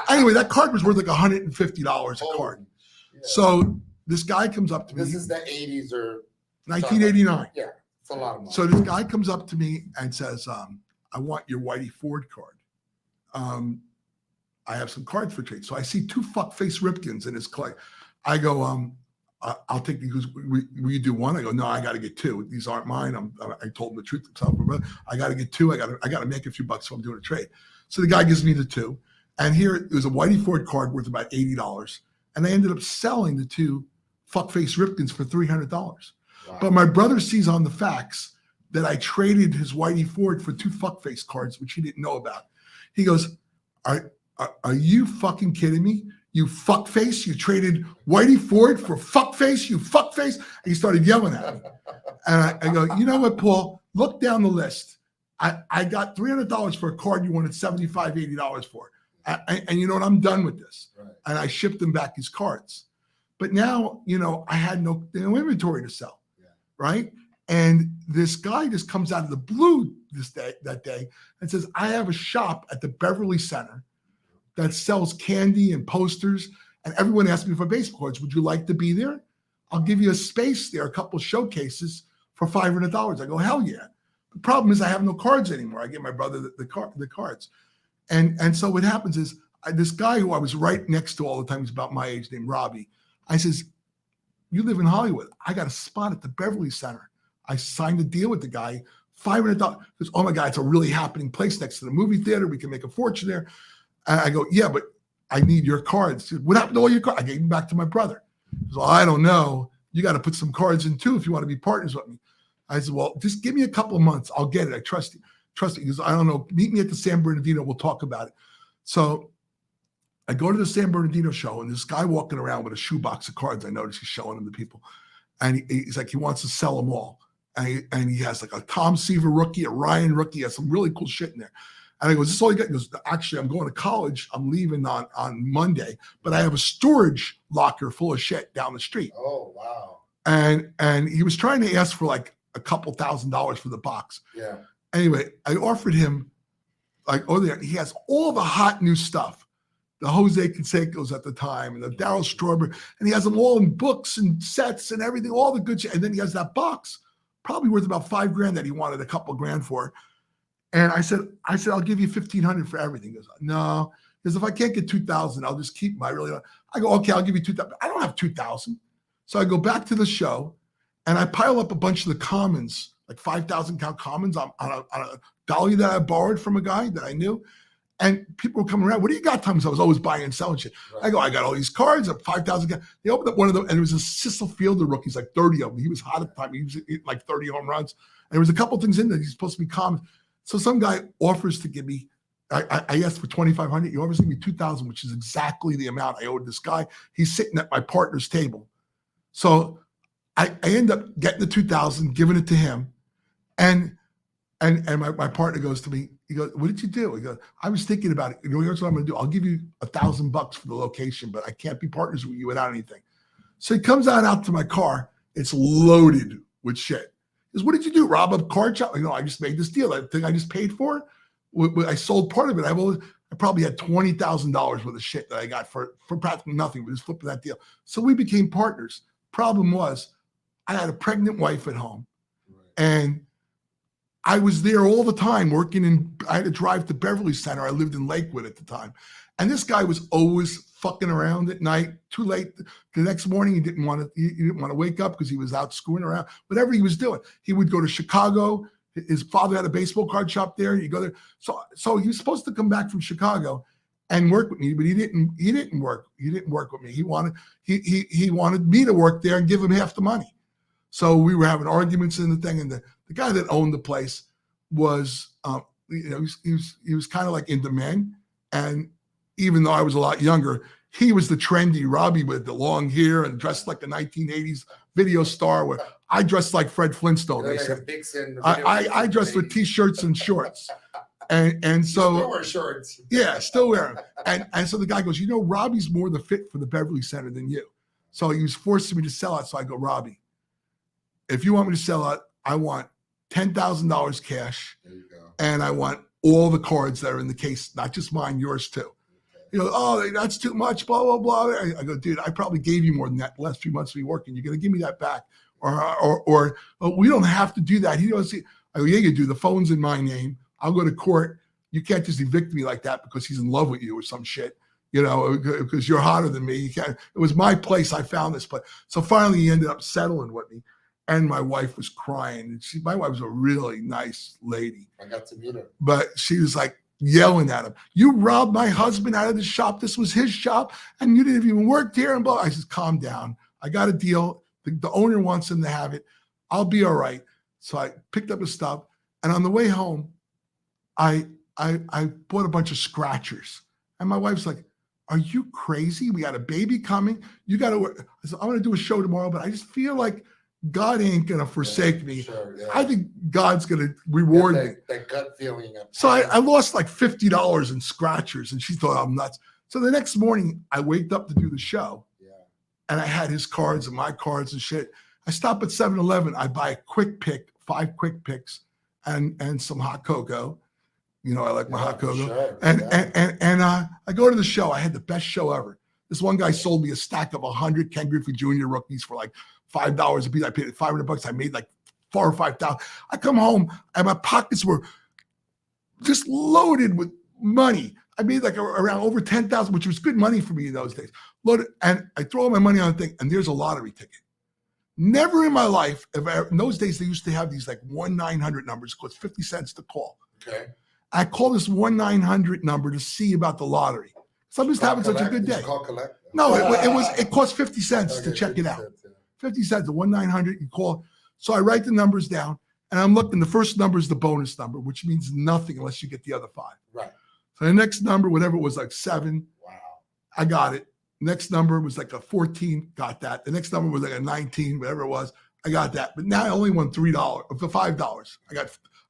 [SPEAKER 3] Anyway, that card was worth like $150 a card. Yeah. So this guy comes up to me.
[SPEAKER 2] This is the 80s or
[SPEAKER 3] 1989.
[SPEAKER 2] Yeah, it's a lot of money.
[SPEAKER 3] So this guy comes up to me and says, I want your Whitey Ford card. I have some cards for trade. So I see 2 fuckface Ripkins in his collection. I go, I'll take these. Will you do one? I go, no, I got to get 2. These aren't mine. I told him the truth. I got to get 2. I got to make a few bucks if I'm doing a trade. So the guy gives me the 2. And here it was a Whitey Ford card worth about $80. And I ended up selling the 2 fuckface Ripkins for $300. Wow. But my brother sees on the fax that I traded his Whitey Ford for 2 fuckface cards, which he didn't know about. He goes, are you fucking kidding me? You fuckface, you traded Whitey Ford for fuckface, you fuckface. And he started yelling at me. And I go, you know what, Paul? Look down the list. I got $300 for a card you wanted $75, $80 for. And you know what? I'm done with this.
[SPEAKER 2] Right.
[SPEAKER 3] And I shipped him back his cards. But now, I had no inventory to sell.
[SPEAKER 2] Yeah.
[SPEAKER 3] Right. And this guy just comes out of the blue that day and says, I have a shop at the Beverly Center that sells candy and posters. And everyone asked me for baseball cards. Would you like to be there? I'll give you a space there, a couple of showcases for $500. I go, hell yeah. The problem is I have no cards anymore. I give my brother the cards. And so what happens is this guy who I was right next to all the time, he's about my age, named Robbie. I says, you live in Hollywood. I got a spot at the Beverly Center. I signed a deal with the guy, $500. Because, oh my God, it's a really happening place next to the movie theater. We can make a fortune there. And I go, yeah, but I need your cards. Said, what happened to all your cards? I gave them back to my brother. He goes, well, I don't know. You got to put some cards in too if you want to be partners with me. I said, well, just give me a couple of months. I'll get it. I trust you. Trust me. He goes, I don't know. Meet me at the San Bernardino. We'll talk about it. So I go to the San Bernardino show, and this guy walking around with a shoebox of cards. I noticed he's showing them to people. And he's like, he wants to sell them all. And he has like a Tom Seaver rookie, a Ryan rookie, has some really cool shit in there. And I go, is this all you got? He goes, actually, I'm going to college. I'm leaving on Monday, but I have a storage locker full of shit down the street.
[SPEAKER 2] Oh, wow.
[SPEAKER 3] And he was trying to ask for like a couple $1,000s for the box.
[SPEAKER 2] Yeah.
[SPEAKER 3] Anyway, I offered him like, oh, there, he has all the hot new stuff. The Jose Canseco's at the time and the Darryl Strawberry, and he has them all in books and sets and everything, all the good shit. And then he has that box, probably worth about $5,000 that he wanted a couple of grand for. And I said, I'll give you $1,500 for everything. He goes, no, because if I can't get $2,000, I'll just keep them. I really don't. I go, okay, I'll give you $2,000. I don't have $2,000. So I go back to the show and I pile up a bunch of the commons, like 5,000 count commons on a dolly that I borrowed from a guy that I knew. And people were coming around. What do you got, Tom? I was always buying and selling shit. Right. I go, I got all these cards at 5,000. They opened up one of them, and it was a Cecil Fielder rookies, like 30 of them. He was hot at the time. He was like 30 home runs. And there was a couple things in there. He's supposed to be common. So some guy offers to give me, I asked for $2,500. He offers to give me $2,000, which is exactly the amount I owed this guy. He's sitting at my partner's table. So I end up getting the $2,000, giving it to him. And my partner goes to me, he goes, what did you do? He goes, I was thinking about it. Here's what I'm going to do. I'll give you $1,000 for the location, but I can't be partners with you without anything. So he comes out to my car. It's loaded with shit. He goes, what did you do? Rob a card shop? I just made this deal. That thing I just paid for, I sold part of it. I probably had $20,000 worth of shit that I got for practically nothing. We just flipping that deal. So we became partners. Problem was, I had a pregnant wife at home, and I was there all the time working I had to drive to Beverly Center. I lived in Lakewood at the time. And this guy was always fucking around at night, too late. The next morning, he didn't want to wake up because he was out screwing around. Whatever he was doing, he would go to Chicago. His father had a baseball card shop there. You go there. So he was supposed to come back from Chicago and work with me, but he didn't work. He didn't work with me. He wanted me to work there and give him half the money. So we were having arguments in the thing, and the guy that owned the place was, he was kind of like into men. And even though I was a lot younger, he was the trendy Robbie with the long hair and dressed like the 1980s video star, where I dressed like Fred Flintstone. They said I dressed with t-shirts and shorts. And so
[SPEAKER 2] you still wear shorts.
[SPEAKER 3] Yeah, still wear them. And so the guy goes, Robbie's more the fit for the Beverly Center than you. So he was forcing me to sell out. So I go, Robbie, if you want me to sell out, I want $10,000 cash.
[SPEAKER 2] There you go.
[SPEAKER 3] And I want all the cards that are in the case, not just mine, yours too. He goes, oh, that's too much, blah, blah, blah. I go, dude, I probably gave you more than that the last few months of me working. You're going to give me that back. Or we don't have to do that. He goes, I go, yeah, you do. The phone's in my name. I'll go to court. You can't just evict me like that because he's in love with you or some shit, because you're hotter than me. You can't. It was my place. I found this place. So finally he ended up settling with me. And my wife was crying. My wife was a really nice lady.
[SPEAKER 2] I got to meet her.
[SPEAKER 3] But she was like yelling at him. You robbed my husband out of the shop. This was his shop. And you didn't even work here. And blah. I said, calm down. I got a deal. The owner wants him to have it. I'll be all right. So I picked up his stuff. And on the way home, I bought a bunch of scratchers. And my wife's like, are you crazy? We got a baby coming. You got to work. I said, I'm going to do a show tomorrow, but I just feel like God ain't gonna forsake me.
[SPEAKER 2] Sure, yeah.
[SPEAKER 3] I think God's gonna reward me.
[SPEAKER 2] That gut feeling.
[SPEAKER 3] So I lost like $50 in scratchers, and she thought I'm nuts. So the next morning, I waked up to do the show, and I had his cards and my cards and shit. I stop at 7-Eleven. I buy a quick pick, 5 quick picks, and some hot cocoa. You know, I like my hot cocoa.
[SPEAKER 2] Sure,
[SPEAKER 3] and I go to the show. I had the best show ever. This one guy sold me a stack of 100 Ken Griffey Jr. rookies for like $5 a piece. I paid $500. I made like 4,000 or 5,000. I come home and my pockets were just loaded with money. I made like around over 10,000, which was good money for me in those days. Loaded, and I throw all my money on the thing, and there's a lottery ticket. Never in my life, in those days, they used to have these like 1-900 numbers. It cost 50 cents to call.
[SPEAKER 2] Okay.
[SPEAKER 3] I call this 1-900 number to see about the lottery. So I'm just having such a good day.
[SPEAKER 2] Call collect?
[SPEAKER 3] No, it cost 50 cents to check it out. 50 cents, the 1-900, you call. So I write the numbers down, and I'm looking. The first number is the bonus number, which means nothing unless you get the other 5.
[SPEAKER 2] Right.
[SPEAKER 3] So the next number, whatever it was, like 7.
[SPEAKER 2] Wow.
[SPEAKER 3] I got it. Next number was like a 14, got that. The next number was like a 19, whatever it was, I got that. But now I only won $3 for $5. I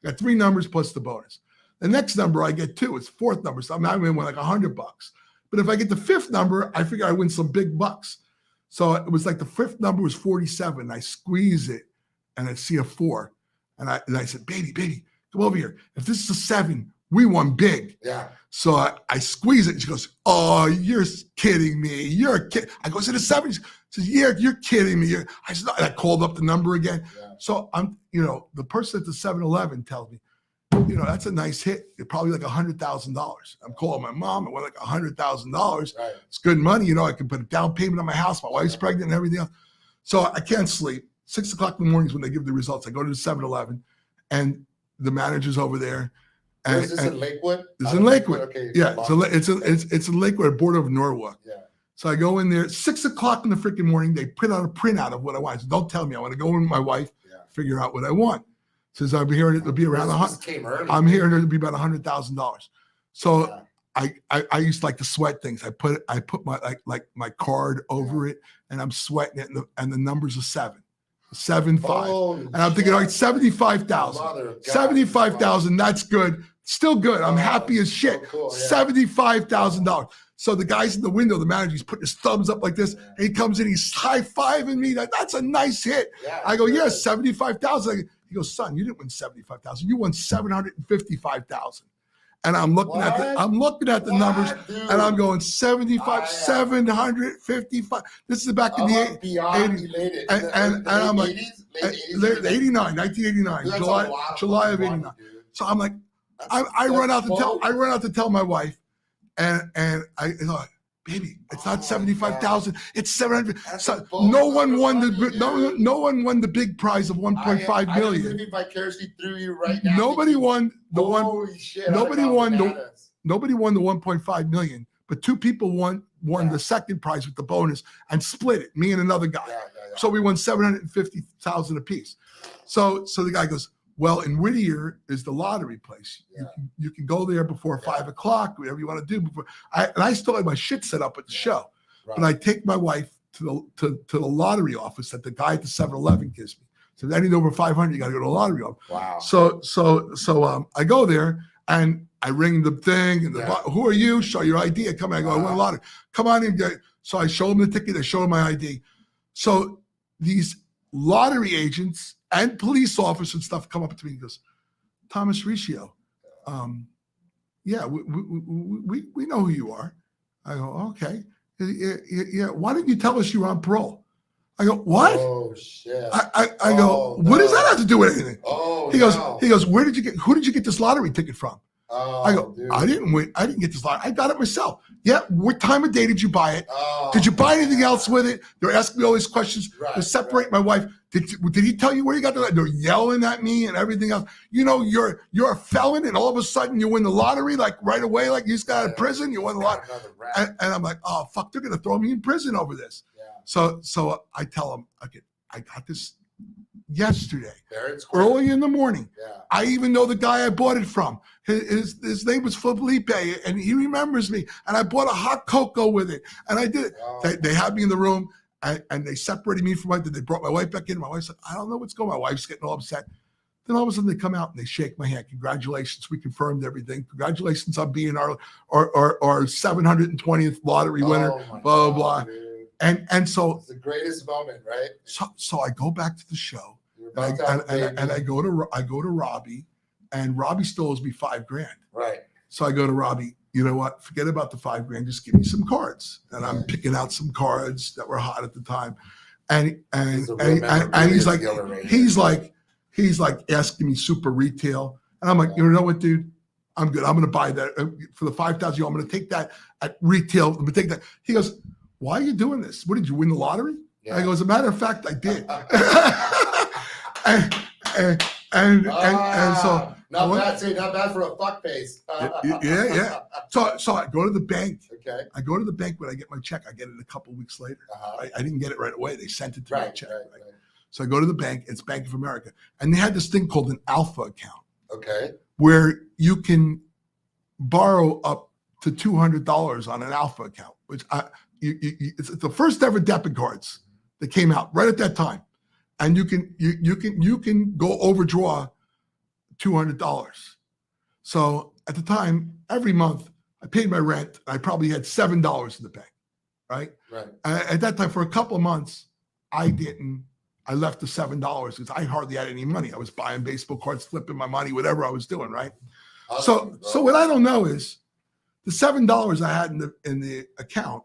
[SPEAKER 3] got 3 numbers plus the bonus. The next number I get 2. It's 4th number, so I'm not going to win like $100. But if I get the 5th number, I figure I win some big bucks. So it was like the 5th number was 47. I squeeze it, and I see a 4, and I said, baby, come over here. If this is a 7, we won big.
[SPEAKER 2] Yeah.
[SPEAKER 3] So I squeeze it. And she goes, oh, you're kidding me. You're a kid. I go, is it a 7? She says, yeah, you're kidding me. I said, I called up the number again. Yeah. So I'm, the person at the 7-Eleven tells me, that's a nice hit. It's probably like $100,000. I'm calling my mom. It went like $100,000. Right. It's good money. I can put a down payment on my house. My wife's pregnant and everything else. So I can't sleep. 6 o'clock in the morning is when they give the results. I go to the 7-Eleven, and the manager's over there. And,
[SPEAKER 2] is this in Lakewood?
[SPEAKER 3] It's in Lakewood.
[SPEAKER 2] Okay.
[SPEAKER 3] Yeah. So it's in Lakewood, border of Norwalk.
[SPEAKER 2] Yeah.
[SPEAKER 3] So I go in there 6 o'clock in the freaking morning. They print out a printout of what I want. So don't tell me. I want to go in with my wife, figure out what I want. Says I'll be here. It'll be around I'm here. It'll be about $100,000. So I used to like to sweat things. I put my my card over it, and I'm sweating it, and the numbers are 7. 7-5. And I'm thinking, all right, 75,000. 75,000, that's good. Still good. I'm happy as shit. So cool, $75,000. So the guy's in the window, the manager, he's putting his thumbs up like this, and he comes in, he's high-fiving me. That's a nice hit. Yeah, I go, yeah, 75,000. He goes, son, you didn't win 75,000. You won 755,000. And I'm looking at the numbers, dude? And I'm going 75, 755. This is back in the 80s. And I'm like, 89, 1989, July of 89. So I'm like, I run out to tell my wife, and I thought, baby, it's not 75,000. It's 700. So no one won the big prize of 1.5 million.
[SPEAKER 2] I'm living vicariously through you right now.
[SPEAKER 3] Nobody won the
[SPEAKER 2] Holy shit,
[SPEAKER 3] Nobody won the 1.5 million, but 2 people won the second prize with the bonus and split it. Me and another guy. So we won 750,000 apiece. So the guy goes, well, in Whittier is the lottery place. You can go there before 5 o'clock, whatever you want to do. I still had my shit set up at the show, but I take my wife to the lottery office that the guy at the 7-Eleven gives me. So anything over 500, you got to go to the lottery office.
[SPEAKER 2] Wow.
[SPEAKER 3] So I go there and I ring the thing. And who are you? Show your ID. I come in. I go, I won a lottery. Come on in. So I show him the ticket. I show him my ID. So these lottery agents and police officers and stuff come up to me and goes, Thomas Riccio, yeah, we know who you are. I go, okay. Yeah, why didn't you tell us you were on parole? I go, what?
[SPEAKER 2] Oh shit.
[SPEAKER 3] I go, what does that have to do with anything?
[SPEAKER 2] Oh,
[SPEAKER 3] he goes, who did you get this lottery ticket from?
[SPEAKER 2] Oh,
[SPEAKER 3] I go, dude. I didn't win. I didn't get this lottery. I got it myself. Yeah. What time of day did you buy it?
[SPEAKER 2] Oh,
[SPEAKER 3] did you buy anything else with it? They're asking me all these questions to separate my wife. Did he tell you where you got the? They're yelling at me and everything else. You're a felon, and all of a sudden you win the lottery like right away, like you just got out of prison. You won the lottery, and I'm like, oh fuck, they're gonna throw me in prison over this. Yeah. So I tell them, okay, I got this yesterday, early in the morning. Yeah. I even know the guy I bought it from. His name was Felipe, and he remembers me. And I bought a hot cocoa with it, and I did it. Oh. They had me in the room, and they separated me from my. They brought my wife back in. My wife said, I don't know what's going on. My wife's getting all upset. Then all of a sudden they come out and they shake my hand. Congratulations, we confirmed everything. Congratulations on being our 720th lottery winner.
[SPEAKER 2] Oh
[SPEAKER 3] Blah blah blah. And so
[SPEAKER 2] it's the greatest moment, right?
[SPEAKER 3] So I go back to the show, and I go to Robbie, and Robbie still owes me $5,000.
[SPEAKER 2] Right.
[SPEAKER 3] So I go to Robbie. You know what? Forget about the $5,000. Just give me some cards. And I'm picking out some cards that were hot at the time, and he's like asking me super retail, and I'm like, you know what, dude? I'm good. I'm going to buy that for the $5,000. I'm going to take that at retail. I'm going to take that. He goes, why are you doing this? What, did you win the lottery? Yeah. I go, as a matter of fact, I did. and so
[SPEAKER 2] not bad for a fuck face.
[SPEAKER 3] yeah. So I go to the bank.
[SPEAKER 2] Okay.
[SPEAKER 3] I go to the bank when I get my check. I get it a couple of weeks later. I didn't get it right away. They sent it to my check. Right. So I go to the bank. It's Bank of America, and they had this thing called an alpha account.
[SPEAKER 2] Okay.
[SPEAKER 3] Where you can borrow up to $200 on an alpha account, which it's the first ever debit cards that came out right at that time, and you can go overdraw $200. So at the time, every month I paid my rent. I probably had $7 in the bank, right?
[SPEAKER 2] Right.
[SPEAKER 3] At that time, for a couple of months, I left the $7 because I hardly had any money. I was buying baseball cards, flipping my money, whatever I was doing, right? So what I don't know is the $7 I had in the account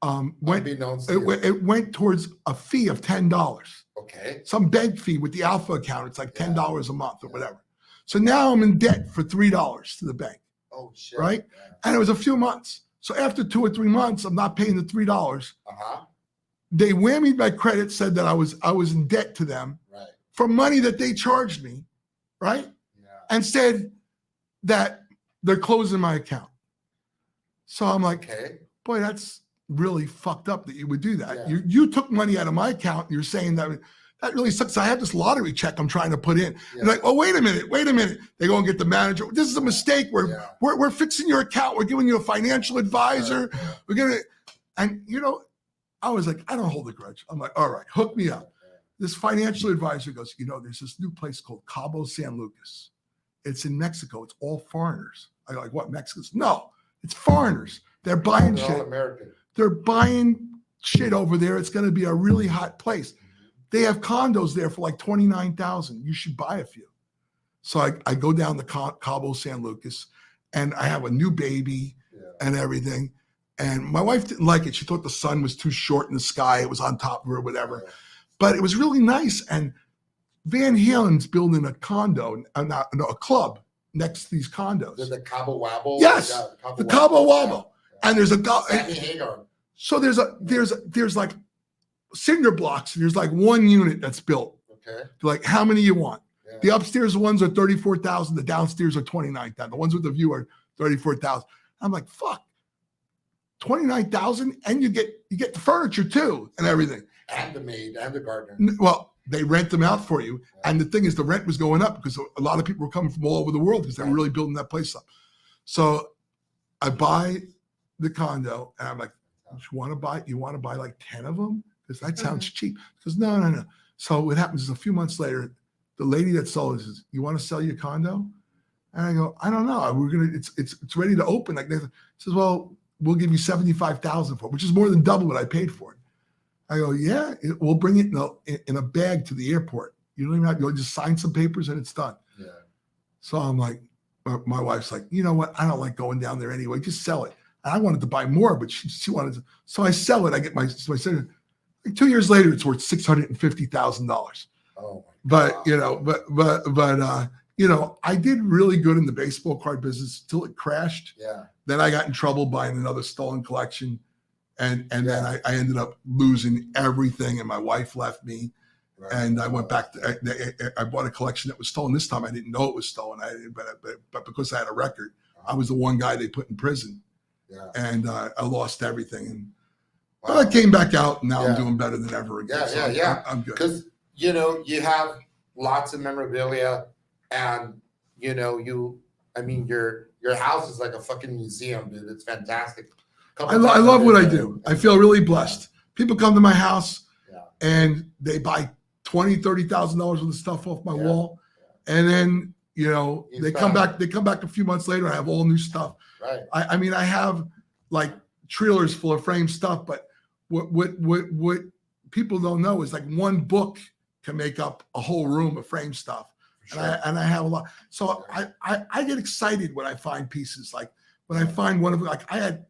[SPEAKER 3] it went towards a fee of $10.
[SPEAKER 2] Okay.
[SPEAKER 3] Some bank fee with the alpha account. It's like $10 a month or whatever. So now I'm in debt for $3 to the bank.
[SPEAKER 2] Oh shit.
[SPEAKER 3] Right? Yeah. And it was a few months. So after 2 or 3 months, I'm not paying the $3. They whammied my credit, said that I was in debt to them for money that they charged me, right? Yeah. And said that they're closing my account. So I'm like, boy, that's really fucked up that you would do that. Yeah. You took money out of my account. And you're saying that really sucks. I have this lottery check I'm trying to put in. Yeah. Like, oh, wait a minute. They go and get the manager. This is a mistake. We're fixing your account. We're giving you a financial advisor. Yeah. We're gonna, and I was like, I don't hold a grudge. I'm like, all right, hook me up. This financial advisor goes, there's this new place called Cabo San Lucas. It's in Mexico. It's all foreigners. I go, like, what, Mexicans? No, it's foreigners. They're buying shit. All American. They're buying shit over there. It's going to be a really hot place. They have condos there for like $29,000. You should buy a few. So I go down to Cabo San Lucas, and I have a new baby and everything. And my wife didn't like it. She thought the sun was too short in the sky. It was on top of her, whatever. Yeah. But it was really nice. And Van Halen's building a condo, a club next to these condos.
[SPEAKER 2] There's the Cabo Wabo.
[SPEAKER 3] Yes, the Cabo Wabo. Yeah. And there's a so there's like cinder blocks. And there's like one unit that's built. Okay. They're like, how many you want? Yeah. The upstairs ones are $34,000. The downstairs are $29,000. The ones with the view are $34,000. I'm like, fuck. $29,000, and you get the furniture too and everything,
[SPEAKER 2] and the maid and the gardener.
[SPEAKER 3] Well, they rent them out for you, and the thing is, the rent was going up because a lot of people were coming from all over the world because they were really building that place up. So I buy the condo, and I'm like, you want to buy like 10 of them? Because that sounds cheap. Because no. So what happens is a few months later, the lady that sold it says, you want to sell your condo? And I go, I don't know. It's ready to open. Like, says, well, we'll give you $75,000 for it, which is more than double what I paid for it. I go, yeah, we'll bring it in a bag to the airport. You don't even have to just sign some papers and it's done. Yeah. So I'm like, my wife's like, you know what? I don't like going down there anyway. Just sell it. And I wanted to buy more, but she wanted to. So I sell it. I get my like 2 years later, it's worth $650,000. Oh my God. But I did really good in the baseball card business till it crashed. Yeah. Then I got in trouble buying another stolen collection. And then I ended up losing everything. And my wife left me. Right. And I went back I bought a collection that was stolen. This time I didn't know it was stolen. But because I had a record, I was the one guy they put in prison. Yeah. And I lost everything. And but I came back out, and now I'm doing better than ever again. I'm good. Because,
[SPEAKER 2] you have lots of memorabilia, and, your house is like a fucking museum, dude. It's fantastic.
[SPEAKER 3] I love what I do. I feel really blessed. People come to my house
[SPEAKER 2] Yeah.
[SPEAKER 3] and they buy $20,000-$30,000 worth of stuff off my
[SPEAKER 2] Yeah.
[SPEAKER 3] wall, and then
[SPEAKER 2] You
[SPEAKER 3] they come back. They come back a few months later. I have all new stuff.
[SPEAKER 2] Right.
[SPEAKER 3] I mean, I have like trailers full of framed stuff, but what people don't know is like one book can make up a whole room of framed stuff.
[SPEAKER 2] For
[SPEAKER 3] And I have a lot. So I get excited when I find pieces. Like when I find one of, like I had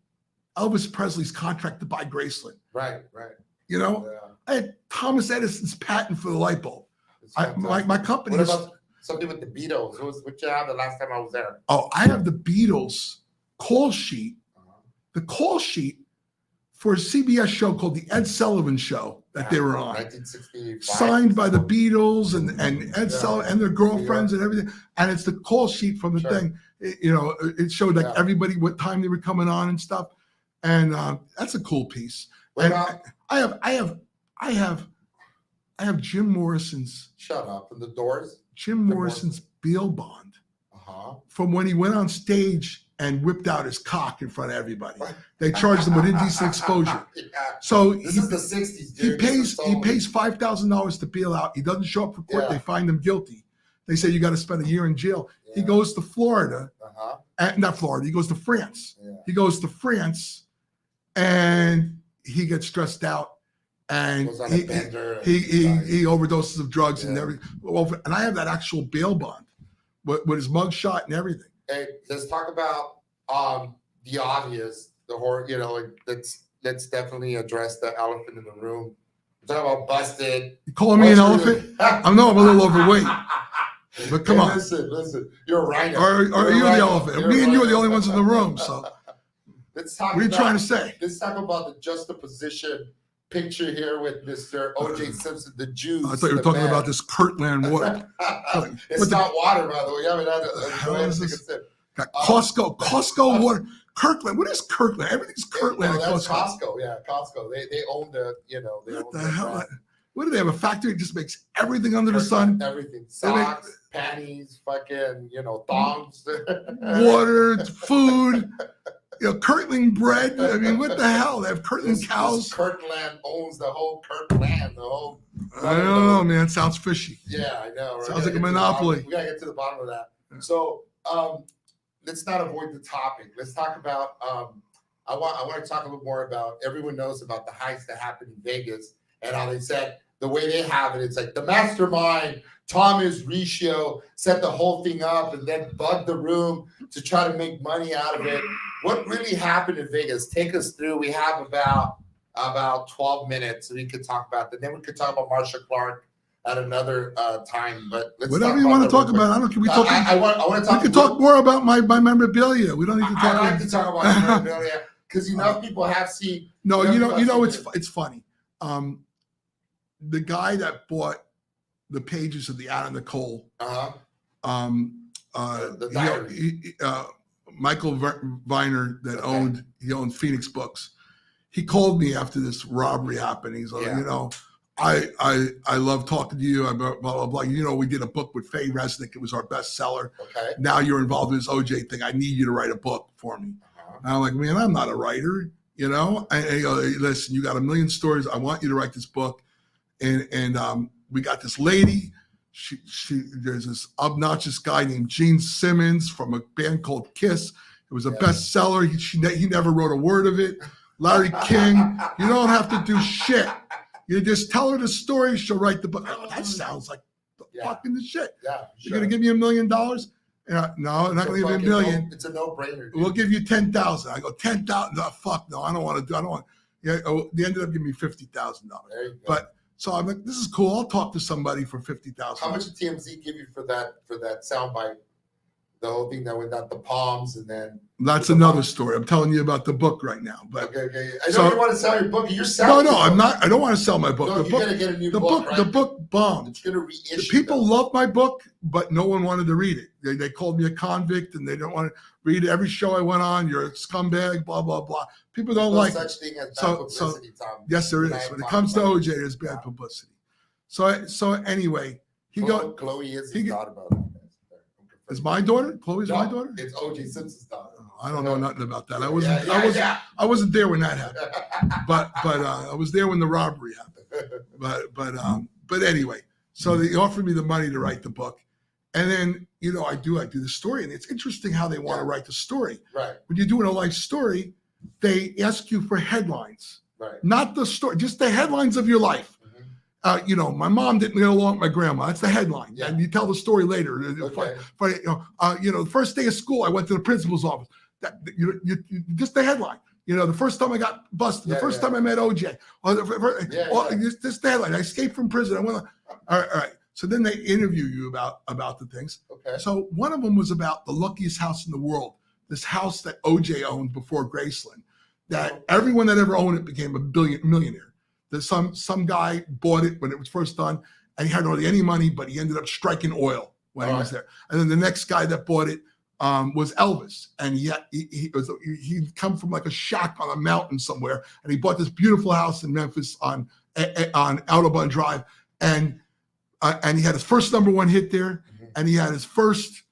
[SPEAKER 3] Elvis Presley's contract to buy Graceland.
[SPEAKER 2] Right.
[SPEAKER 3] Yeah. I had Thomas Edison's patent for the light bulb. My company.
[SPEAKER 2] What about something with the Beatles? What you have the last time I was there?
[SPEAKER 3] Oh, I have the Beatles call sheet. The call sheet for a CBS show called The Ed Sullivan Show that they were on.
[SPEAKER 2] 1965.
[SPEAKER 3] Signed by the Beatles and Ed Sullivan and their girlfriends and everything. And it's the call sheet from the thing. It showed like everybody, what time they were coming on and stuff. And that's a cool piece. And I have Jim Morrison's.
[SPEAKER 2] Shut up. And the Doors?
[SPEAKER 3] Jim Morrison's bail bond from when he went on stage and whipped out his cock in front of everybody. They charged him with indecent exposure. So
[SPEAKER 2] this is the 60s, dude.
[SPEAKER 3] He pays $5,000 to bail out. He doesn't show up for court. They find him guilty. They say you got to spend a year in jail. He goes to Florida, not Florida. He goes to France. He goes to France, and he gets stressed out, and he overdoses of drugs and everything. And I have that actual bail bond with his mug shot and everything.
[SPEAKER 2] Hey, let's talk about the obvious, the horror. Let's definitely address the elephant in the room. We're talking about busted.
[SPEAKER 3] You calling me an elephant? I know I'm a little overweight, but come on.
[SPEAKER 2] Listen. You're a rhino.
[SPEAKER 3] Are you the elephant? Me and you are the only ones in the room. So,
[SPEAKER 2] let's talk.
[SPEAKER 3] What are you trying to say?
[SPEAKER 2] Let's talk about the juxtaposition picture here with Mr. O.J. Simpson, the Jews.
[SPEAKER 3] I thought you were talking about this Kirtland water.
[SPEAKER 2] It's not water, by the way. I mean,
[SPEAKER 3] got Costco water. Kirkland. What is Kirkland? Everything's Kirkland.
[SPEAKER 2] That's Costco. Yeah, Costco. They own the.
[SPEAKER 3] What the hell? What do they have? A factory that just makes everything under the sun.
[SPEAKER 2] Everything. Socks, panties, fucking, thongs.
[SPEAKER 3] Water, food. Kirtland bread. I mean, what the hell? They have Kirtland cows.
[SPEAKER 2] Kirkland owns the whole Kirkland.
[SPEAKER 3] I don't know, man. Sounds fishy.
[SPEAKER 2] Yeah, I know. Right?
[SPEAKER 3] Sounds like a monopoly.
[SPEAKER 2] We gotta get to the bottom of that. So, let's not avoid the topic. Let's talk about. I want to talk a little more about. Everyone knows about the heist that happened in Vegas and how they said the way they have it. It's like the mastermind Thomas Riccio set the whole thing up and then bugged the room to try to make money out of it. What really happened in Vegas? Take us through. We have about 12 minutes so we could talk about that. Then we could talk about Marsha Clark at another time. But let's
[SPEAKER 3] whatever you want to talk about. I don't care. We talk.
[SPEAKER 2] I want to talk.
[SPEAKER 3] We can talk more about my memorabilia. We don't need to talk.
[SPEAKER 2] I like to talk about memorabilia because people have seen.
[SPEAKER 3] No, it's funny. The guy that bought the pages of the Anna Nicole, Michael Viner, that owned Phoenix Books. He called me after this robbery happened. He's like, I love talking to you. Blah, blah, blah. We did a book with Faye Resnick. It was our bestseller.
[SPEAKER 2] Okay.
[SPEAKER 3] Now you're involved in this OJ thing. I need you to write a book for me. And I'm like, man, I'm not a writer. And he goes, listen, you got 1 million stories. I want you to write this book. And we got this lady. There's this obnoxious guy named Gene Simmons from a band called Kiss. It was a bestseller. He never wrote a word of it. Larry King. You don't have to do shit. You just tell her the story. She'll write the book. Oh, that sounds like fucking the shit.
[SPEAKER 2] Yeah,
[SPEAKER 3] You're gonna give me $1 million? No, I'm not gonna give you $1 million.
[SPEAKER 2] It's a no-brainer.
[SPEAKER 3] We'll give you 10,000. I go 10,000. No, fuck no. I don't want to do. I don't want. They ended up giving me $50,000. But. So I'm like, this is cool. I'll talk to somebody for $50,000.
[SPEAKER 2] How much did TMZ give you for that soundbite? The whole thing that went out the palms and then.
[SPEAKER 3] That's another story. I'm telling you about the book right now. But
[SPEAKER 2] okay. I know you want to sell your book. You're selling.
[SPEAKER 3] No, I'm not. I don't want to sell my book.
[SPEAKER 2] No, you're gonna get a new book. Right?
[SPEAKER 3] The book bombed.
[SPEAKER 2] It's gonna reissue.
[SPEAKER 3] The people love my book, but no one wanted to read it. They called me a convict, and they don't want to read it. Every show I went on, you're a scumbag. Blah blah blah. People don't like
[SPEAKER 2] such thing as bad publicity, Tom.
[SPEAKER 3] Yes, there is. When it comes to OJ, there's bad publicity. So anyway,
[SPEAKER 2] Chloe is his daughter, about it.
[SPEAKER 3] Is my daughter? Chloe's my daughter?
[SPEAKER 2] It's O.J. Simpson's daughter.
[SPEAKER 3] I don't know nothing about that. I wasn't there when that happened, but I was there when the robbery happened. But anyway, so they offered me the money to write the book, and then I do the story, and it's interesting how they want to write the story.
[SPEAKER 2] Right.
[SPEAKER 3] When you're doing a life story, they ask you for headlines,
[SPEAKER 2] right?
[SPEAKER 3] Not the story, just the headlines of your life. My mom didn't get along with my grandma. That's the headline. Yeah. And you tell the story later.
[SPEAKER 2] Okay.
[SPEAKER 3] The first day of school, I went to the principal's office. Just the headline. The first time I got busted, the first time I met OJ. Just the headline. I escaped from prison. I went. All right. So then they interview you about the things. Okay. So one of them was about the luckiest house in the world. This house that OJ owned before Graceland. That everyone that ever owned it became a millionaire. That some guy bought it when it was first done, and he hadn't really any money, but he ended up striking oil when he was there. And then the next guy that bought it was Elvis, and he'd come from like a shack on a mountain somewhere, and he bought this beautiful house in Memphis on Audubon Drive, and he had his first #1 hit there, and he had his first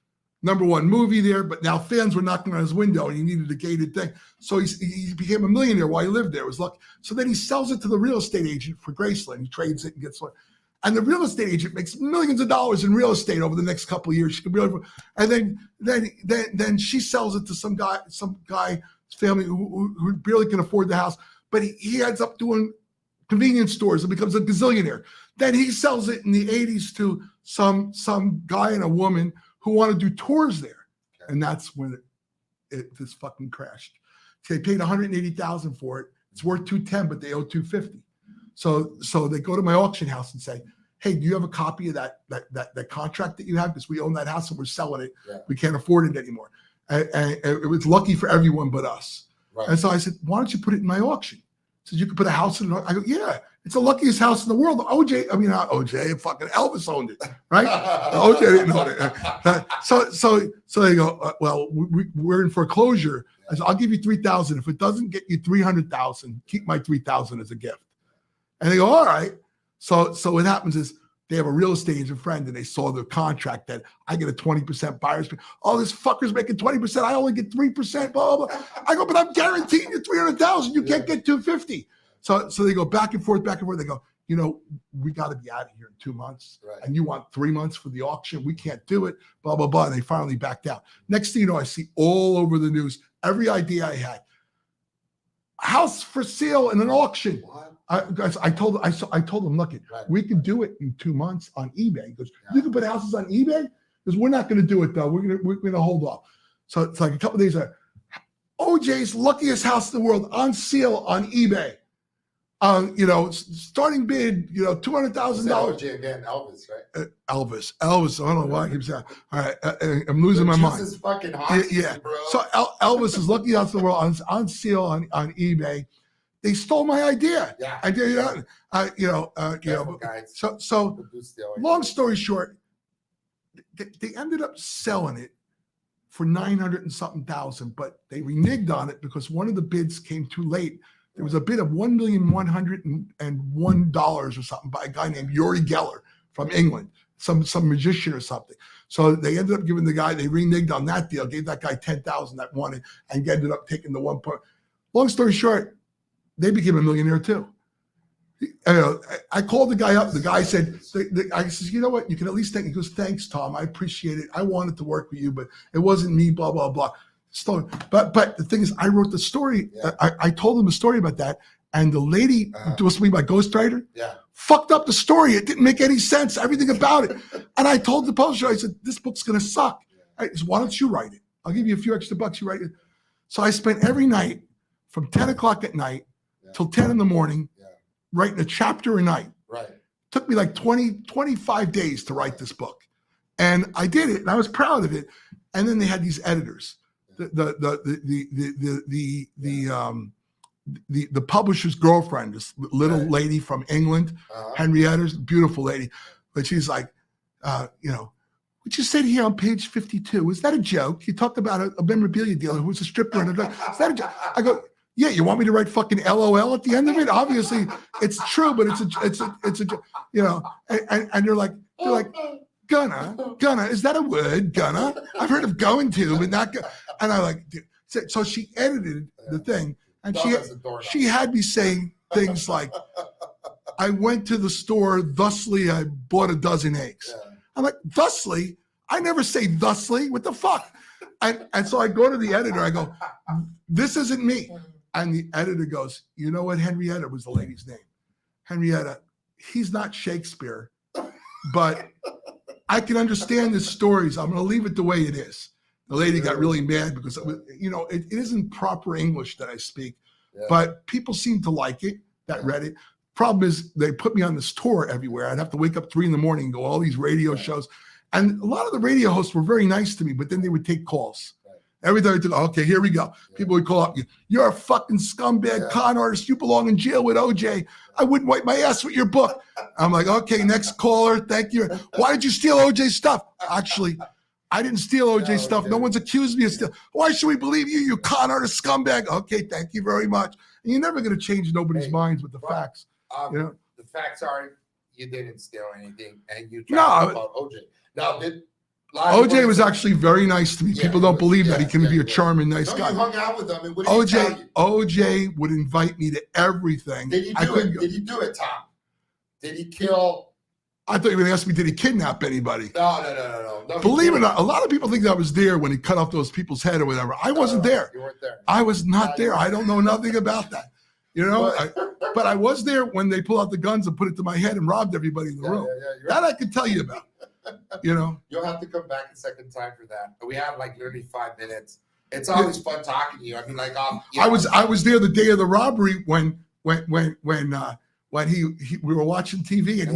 [SPEAKER 3] #1 movie there, but now fans were knocking on his window and he needed a gated thing. So he became a millionaire while he lived there. It was lucky. So then he sells it to the real estate agent for Graceland. He trades it and gets one. And the real estate agent makes millions of dollars in real estate over the next couple of years. She could be over, and then she sells it to some guy's family who barely can afford the house. But he ends up doing convenience stores and becomes a gazillionaire. Then he sells it in the 80s to some guy and a woman who want to do tours there. Okay. And that's when this fucking crashed. So they paid $180,000 for it. It's worth $210, but they owe $250. So they go to my auction house and say, hey, do you have a copy of that contract that you have? Because we own that house and we're selling it. Yeah. We can't afford it anymore. And it was lucky for everyone but us. Right. And so I said, why don't you put it in my auction? He said, you could put a house in it. I go, yeah. It's the luckiest house in the world. Not OJ, fucking Elvis owned it, right? OJ didn't own it. So they go, well, we're in foreclosure. I said, I'll give you $3,000. If it doesn't get you $300,000, keep my $3,000 as a gift. And they go, all right. So what happens is they have a real estate agent friend and they saw the contract that I get a 20% buyer's fee. Oh, this fucker's making 20%. I only get 3%, blah, blah, blah. I go, but I'm guaranteeing you $300,000. You can't get $250,000. So they go back and forth. They go, we got to be out of here in 2 months. Right. And you want 3 months for the auction. We can't do it, blah, blah, blah. And they finally backed out. Next thing you know, I see all over the news, every idea I had. House for sale in an auction. What? I told them, look, we can do it in 2 months on eBay. He goes, you can put houses on eBay? Because we're not going to do it, though. We're going to hold off. So it's like a couple of days later, OJ's luckiest house in the world on sale on eBay. Starting bid, $200,000.
[SPEAKER 2] OJ again, Elvis, right?
[SPEAKER 3] Elvis. I don't know why I keep saying. All right, I'm losing my mind.
[SPEAKER 2] This is fucking hot,
[SPEAKER 3] yeah.
[SPEAKER 2] Bro.
[SPEAKER 3] So Elvis is lucky house in the world on sale on eBay. They stole my idea.
[SPEAKER 2] Yeah.
[SPEAKER 3] I did.
[SPEAKER 2] Guys.
[SPEAKER 3] So long story short, they ended up selling it for $900 and something thousand, but they reneged on it because one of the bids came too late. There was a bid of $1,101 or something by a guy named Uri Geller from England, some magician or something. So they ended up giving the guy, they reneged on that deal, gave that guy $10,000 that won it, and ended up taking the 1 point. Long story short, they became a millionaire too. I called the guy up. The guy said, I says, you know what? You can at least thank. He goes, thanks, Tom. I appreciate it. I wanted to work with you, but it wasn't me, blah, blah, blah. But the thing is, I wrote the story. Yeah. I told them the story about that. And the lady who was to be my ghostwriter fucked up the story. It didn't make any sense, everything about it. And I told the publisher, I said, this book's going to suck. I said, why don't you write it? I'll give you a few extra bucks. You write it. So I spent every night from 10 o'clock at night till 10 in the morning writing a chapter a night.
[SPEAKER 2] Right.
[SPEAKER 3] Took me like 25 days to write this book. And I did it, and I was proud of it. And then they had these editors. The publisher's girlfriend, this little lady from England, Henrietta's beautiful lady, but she's like, what you said here on page 52, is that a joke? You talked about a memorabilia dealer who was a stripper and is that a joke? I go, yeah, you want me to write fucking LOL at the end of it? Obviously, it's true, but it's a and they're like. Gonna, is that a word? Gonna? I've heard of going to, but not. And I like, dude. So she edited the thing, and
[SPEAKER 2] Dog
[SPEAKER 3] she had me saying things like, I went to the store, thusly I bought a dozen eggs.
[SPEAKER 2] Yeah.
[SPEAKER 3] I'm like, thusly? I never say thusly. What the fuck? And so I go to the editor. I go, this isn't me. And the editor goes, you know what? Henrietta was the lady's name. Henrietta, he's not Shakespeare, but I can understand his stories. I'm going to leave it the way it is. The lady got really mad because, it isn't proper English that I speak, but people seem to like it that read it. Problem is, they put me on this tour everywhere. I'd have to wake up 3 a.m. and go all these radio shows. And a lot of the radio hosts were very nice to me, but then they would take calls. Every time I did, okay, here we go. People would call up, you're a fucking scumbag con artist. You belong in jail with OJ. I wouldn't wipe my ass with your book. I'm like, okay, next caller. Thank you. Why did you steal OJ's stuff? Actually, I didn't steal OJ's stuff. No one's accused me of stealing. Why should we believe you, you con artist scumbag? Okay, thank you very much. And you're never going to change nobody's minds with the facts.
[SPEAKER 2] The facts are you didn't steal anything, and you tried about OJ. Now,
[SPEAKER 3] OJ was actually very nice to me. People don't believe that he can be a charming, nice guy.
[SPEAKER 2] You hung out with him, and what did he tell you?
[SPEAKER 3] OJ would invite me to everything.
[SPEAKER 2] Did he do it? Did he do it, Tom? Did he kill?
[SPEAKER 3] I thought you were going to ask me, did he kidnap anybody?
[SPEAKER 2] No.
[SPEAKER 3] Believe it or not, a lot of people think I was there when he cut off those people's head or whatever. I wasn't there.
[SPEAKER 2] You weren't there.
[SPEAKER 3] I was not there. I don't know nothing about that. But I was there when they pulled out the guns and put it to my head and robbed everybody in the room. That I could tell you about. You'll
[SPEAKER 2] have to come back a second time for that. But we have literally 5 minutes. It's always fun talking to you. I mean, I
[SPEAKER 3] was there the day of the robbery when we were watching TV and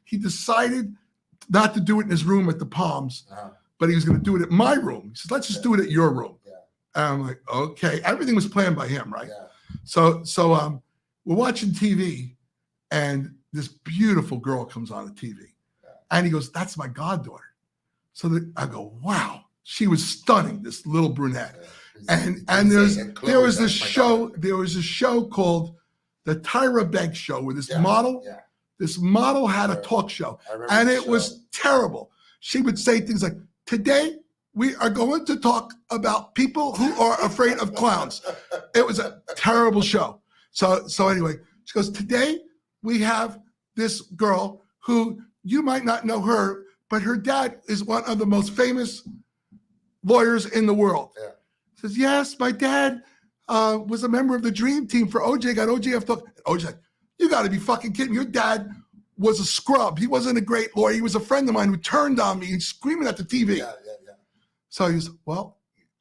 [SPEAKER 3] he decided not to do it in his room at the Palms, but he was going to do it at my room. He said, let's just do it at your room. And I'm like, okay. Everything was planned by him, right? So we're watching TV, and this beautiful girl comes on the TV, and he goes, "That's my goddaughter." So I go, "Wow, she was stunning, this little brunette." And there was a show called the Tyra Banks Show where this model had a talk show, and it was terrible. She would say things like, "Today we are going to talk about people who are afraid of clowns." It was a terrible show. So anyway, she goes, "Today we have this girl who you might not know her, but her dad is one of the most famous lawyers in the world." Says, "Yes, my dad was a member of the dream team for OJ, got OJ off the..." OJ's like, "You got to be fucking kidding me. Your dad was a scrub. He wasn't a great lawyer. He was a friend of mine who turned on me and screaming at the TV." So he goes, "Well,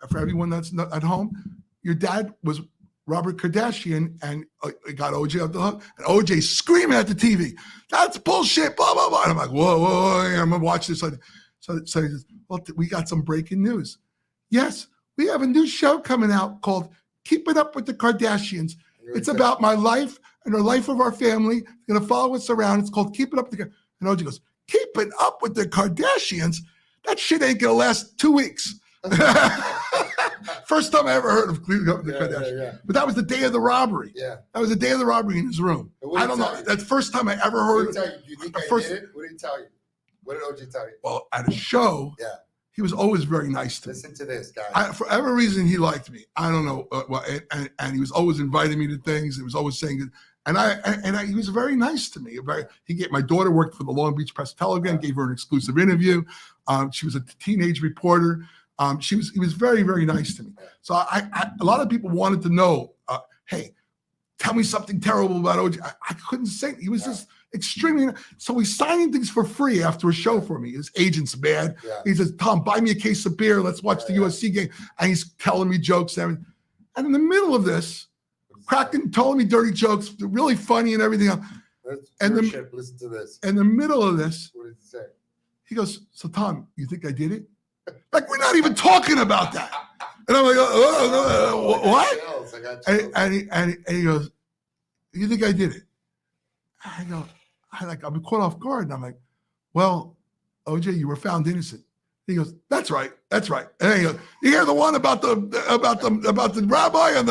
[SPEAKER 3] for everyone that's not at home, your dad was Robert Kardashian and got OJ off the hook, and OJ screaming at the TV. That's bullshit, blah, blah, blah." And I'm like, whoa, I'm going to watch this. So he says, "Well, we got some breaking news. Yes, we have a new show coming out called Keep It Up with the Kardashians. It's about my life and the life of our family. It's going to follow us around. It's called Keep It Up with the..." And OJ goes, "Keep It Up with the Kardashians? That shit ain't going to last 2 weeks." First time I ever heard of Keeping Up with the Kardashians. But that was the day of the robbery. That was the day of the robbery in his room. I don't know. That's the first time I ever heard.
[SPEAKER 2] Do you think I did it? What did he tell you? What did OJ tell you?
[SPEAKER 3] Well, at a show, he was always very nice to me.
[SPEAKER 2] Listen to this, guy.
[SPEAKER 3] For every reason, he liked me. I don't know. And he was always inviting me to things. He was always saying, he was very nice to me. My daughter worked for the Long Beach Press Telegram, gave her an exclusive interview. She was a teenage reporter. He was very, very nice to me. So a lot of people wanted to know, hey, tell me something terrible about OJ. I couldn't say it. He was just extremely. So he's signing things for free after a show for me. His agent's mad. He says, "Tom, buy me a case of beer. Let's watch the USC game." And he's telling me jokes. And in the middle of this, telling me dirty jokes, really funny and everything else.
[SPEAKER 2] Listen to this.
[SPEAKER 3] In the middle of this,
[SPEAKER 2] what did he say? He
[SPEAKER 3] goes, "So Tom, you think I did it?" Like, we're not even talking about that. And I'm like, what? And he goes, "You think I did it?" I go, I'm caught off guard. And I'm like, "Well, OJ, you were found innocent." He goes, "That's right. That's right." And then he goes, "You hear the one about the rabbi?" And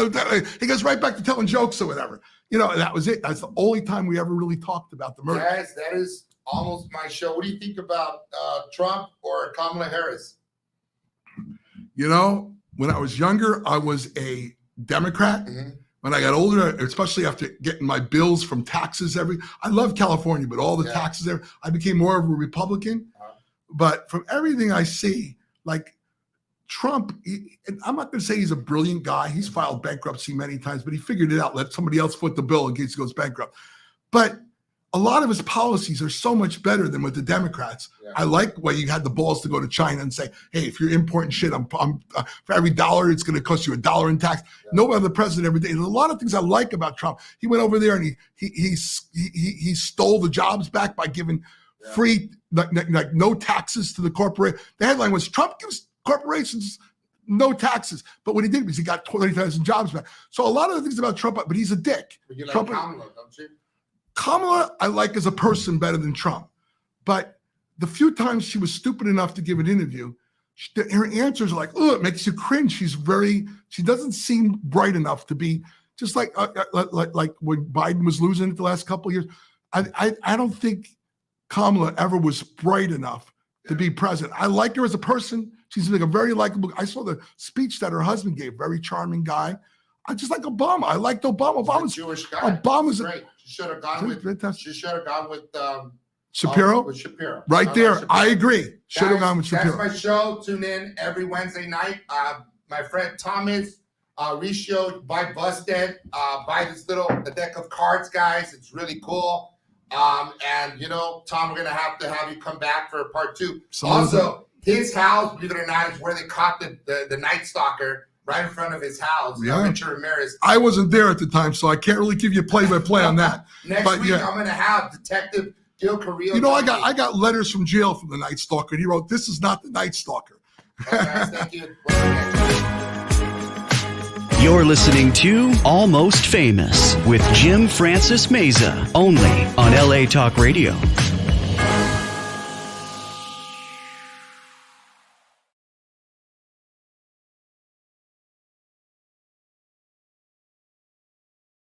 [SPEAKER 3] he goes right back to telling jokes or whatever. And that was it. That's the only time we ever really talked about the murder.
[SPEAKER 2] Guys, that is almost my show. What do you think about Trump or Kamala Harris?
[SPEAKER 3] when I was younger, I was a Democrat.
[SPEAKER 2] Mm-hmm.
[SPEAKER 3] When I got older, especially after getting my bills from taxes I love California, but all the taxes there, I became more of a Republican. But from everything I see, like Trump, and I'm not going to say he's a brilliant guy. He's filed bankruptcy many times, but he figured it out. Let somebody else foot the bill in case he goes bankrupt. But a lot of his policies are so much better than with the Democrats. Yeah. I like why you had the balls to go to China and say, hey, if you're importing shit, I'm for every dollar, it's going to cost you $1 in tax. Yeah. No other president ever did. There's a lot of things I like about Trump. He went over there and he stole the jobs back by giving free, like no taxes to the corporate. The headline was, Trump gives corporations no taxes. But what he did was he got 20,000 jobs back. So a lot of the things about Trump, but he's a dick.
[SPEAKER 2] But you like
[SPEAKER 3] Trump,
[SPEAKER 2] Kamala, don't you?
[SPEAKER 3] Kamala, I like as a person better than Trump. But the few times she was stupid enough to give an interview, her answers are like, oh, it makes you cringe. She doesn't seem bright enough to be just like when Biden was losing it the last couple of years. I don't think Kamala ever was bright enough to be president. I like her as a person. She's like a very likable. I saw the speech that her husband gave, very charming guy. I just like Obama. I liked Obama. Obama's
[SPEAKER 2] a Jewish guy.
[SPEAKER 3] Obama's
[SPEAKER 2] great. She should have gone with
[SPEAKER 3] Shapiro.
[SPEAKER 2] With Shapiro.
[SPEAKER 3] Right there. Shapiro. I agree. Should have gone with Shapiro.
[SPEAKER 2] That's my show. Tune in every Wednesday night. My friend Thomas Riccio by Busted. Buy this little deck of cards, guys. It's really cool. And you know, Tom, we're gonna have to have you come back for part 2. Also, his house, believe it or not, is where they caught the Night Stalker. Right in front of his house, Richard Ramirez.
[SPEAKER 3] I wasn't there at the time, so I can't really give you play-by-play on that.
[SPEAKER 2] Next week, I'm going to have Detective Gil Carrillo.
[SPEAKER 3] You know, I got letters from jail from the Night Stalker, and he wrote, "This is not the Night Stalker."
[SPEAKER 2] Guys, thank you.
[SPEAKER 1] You're listening to Almost Famous with Jim Francis Meza, only on LA Talk Radio.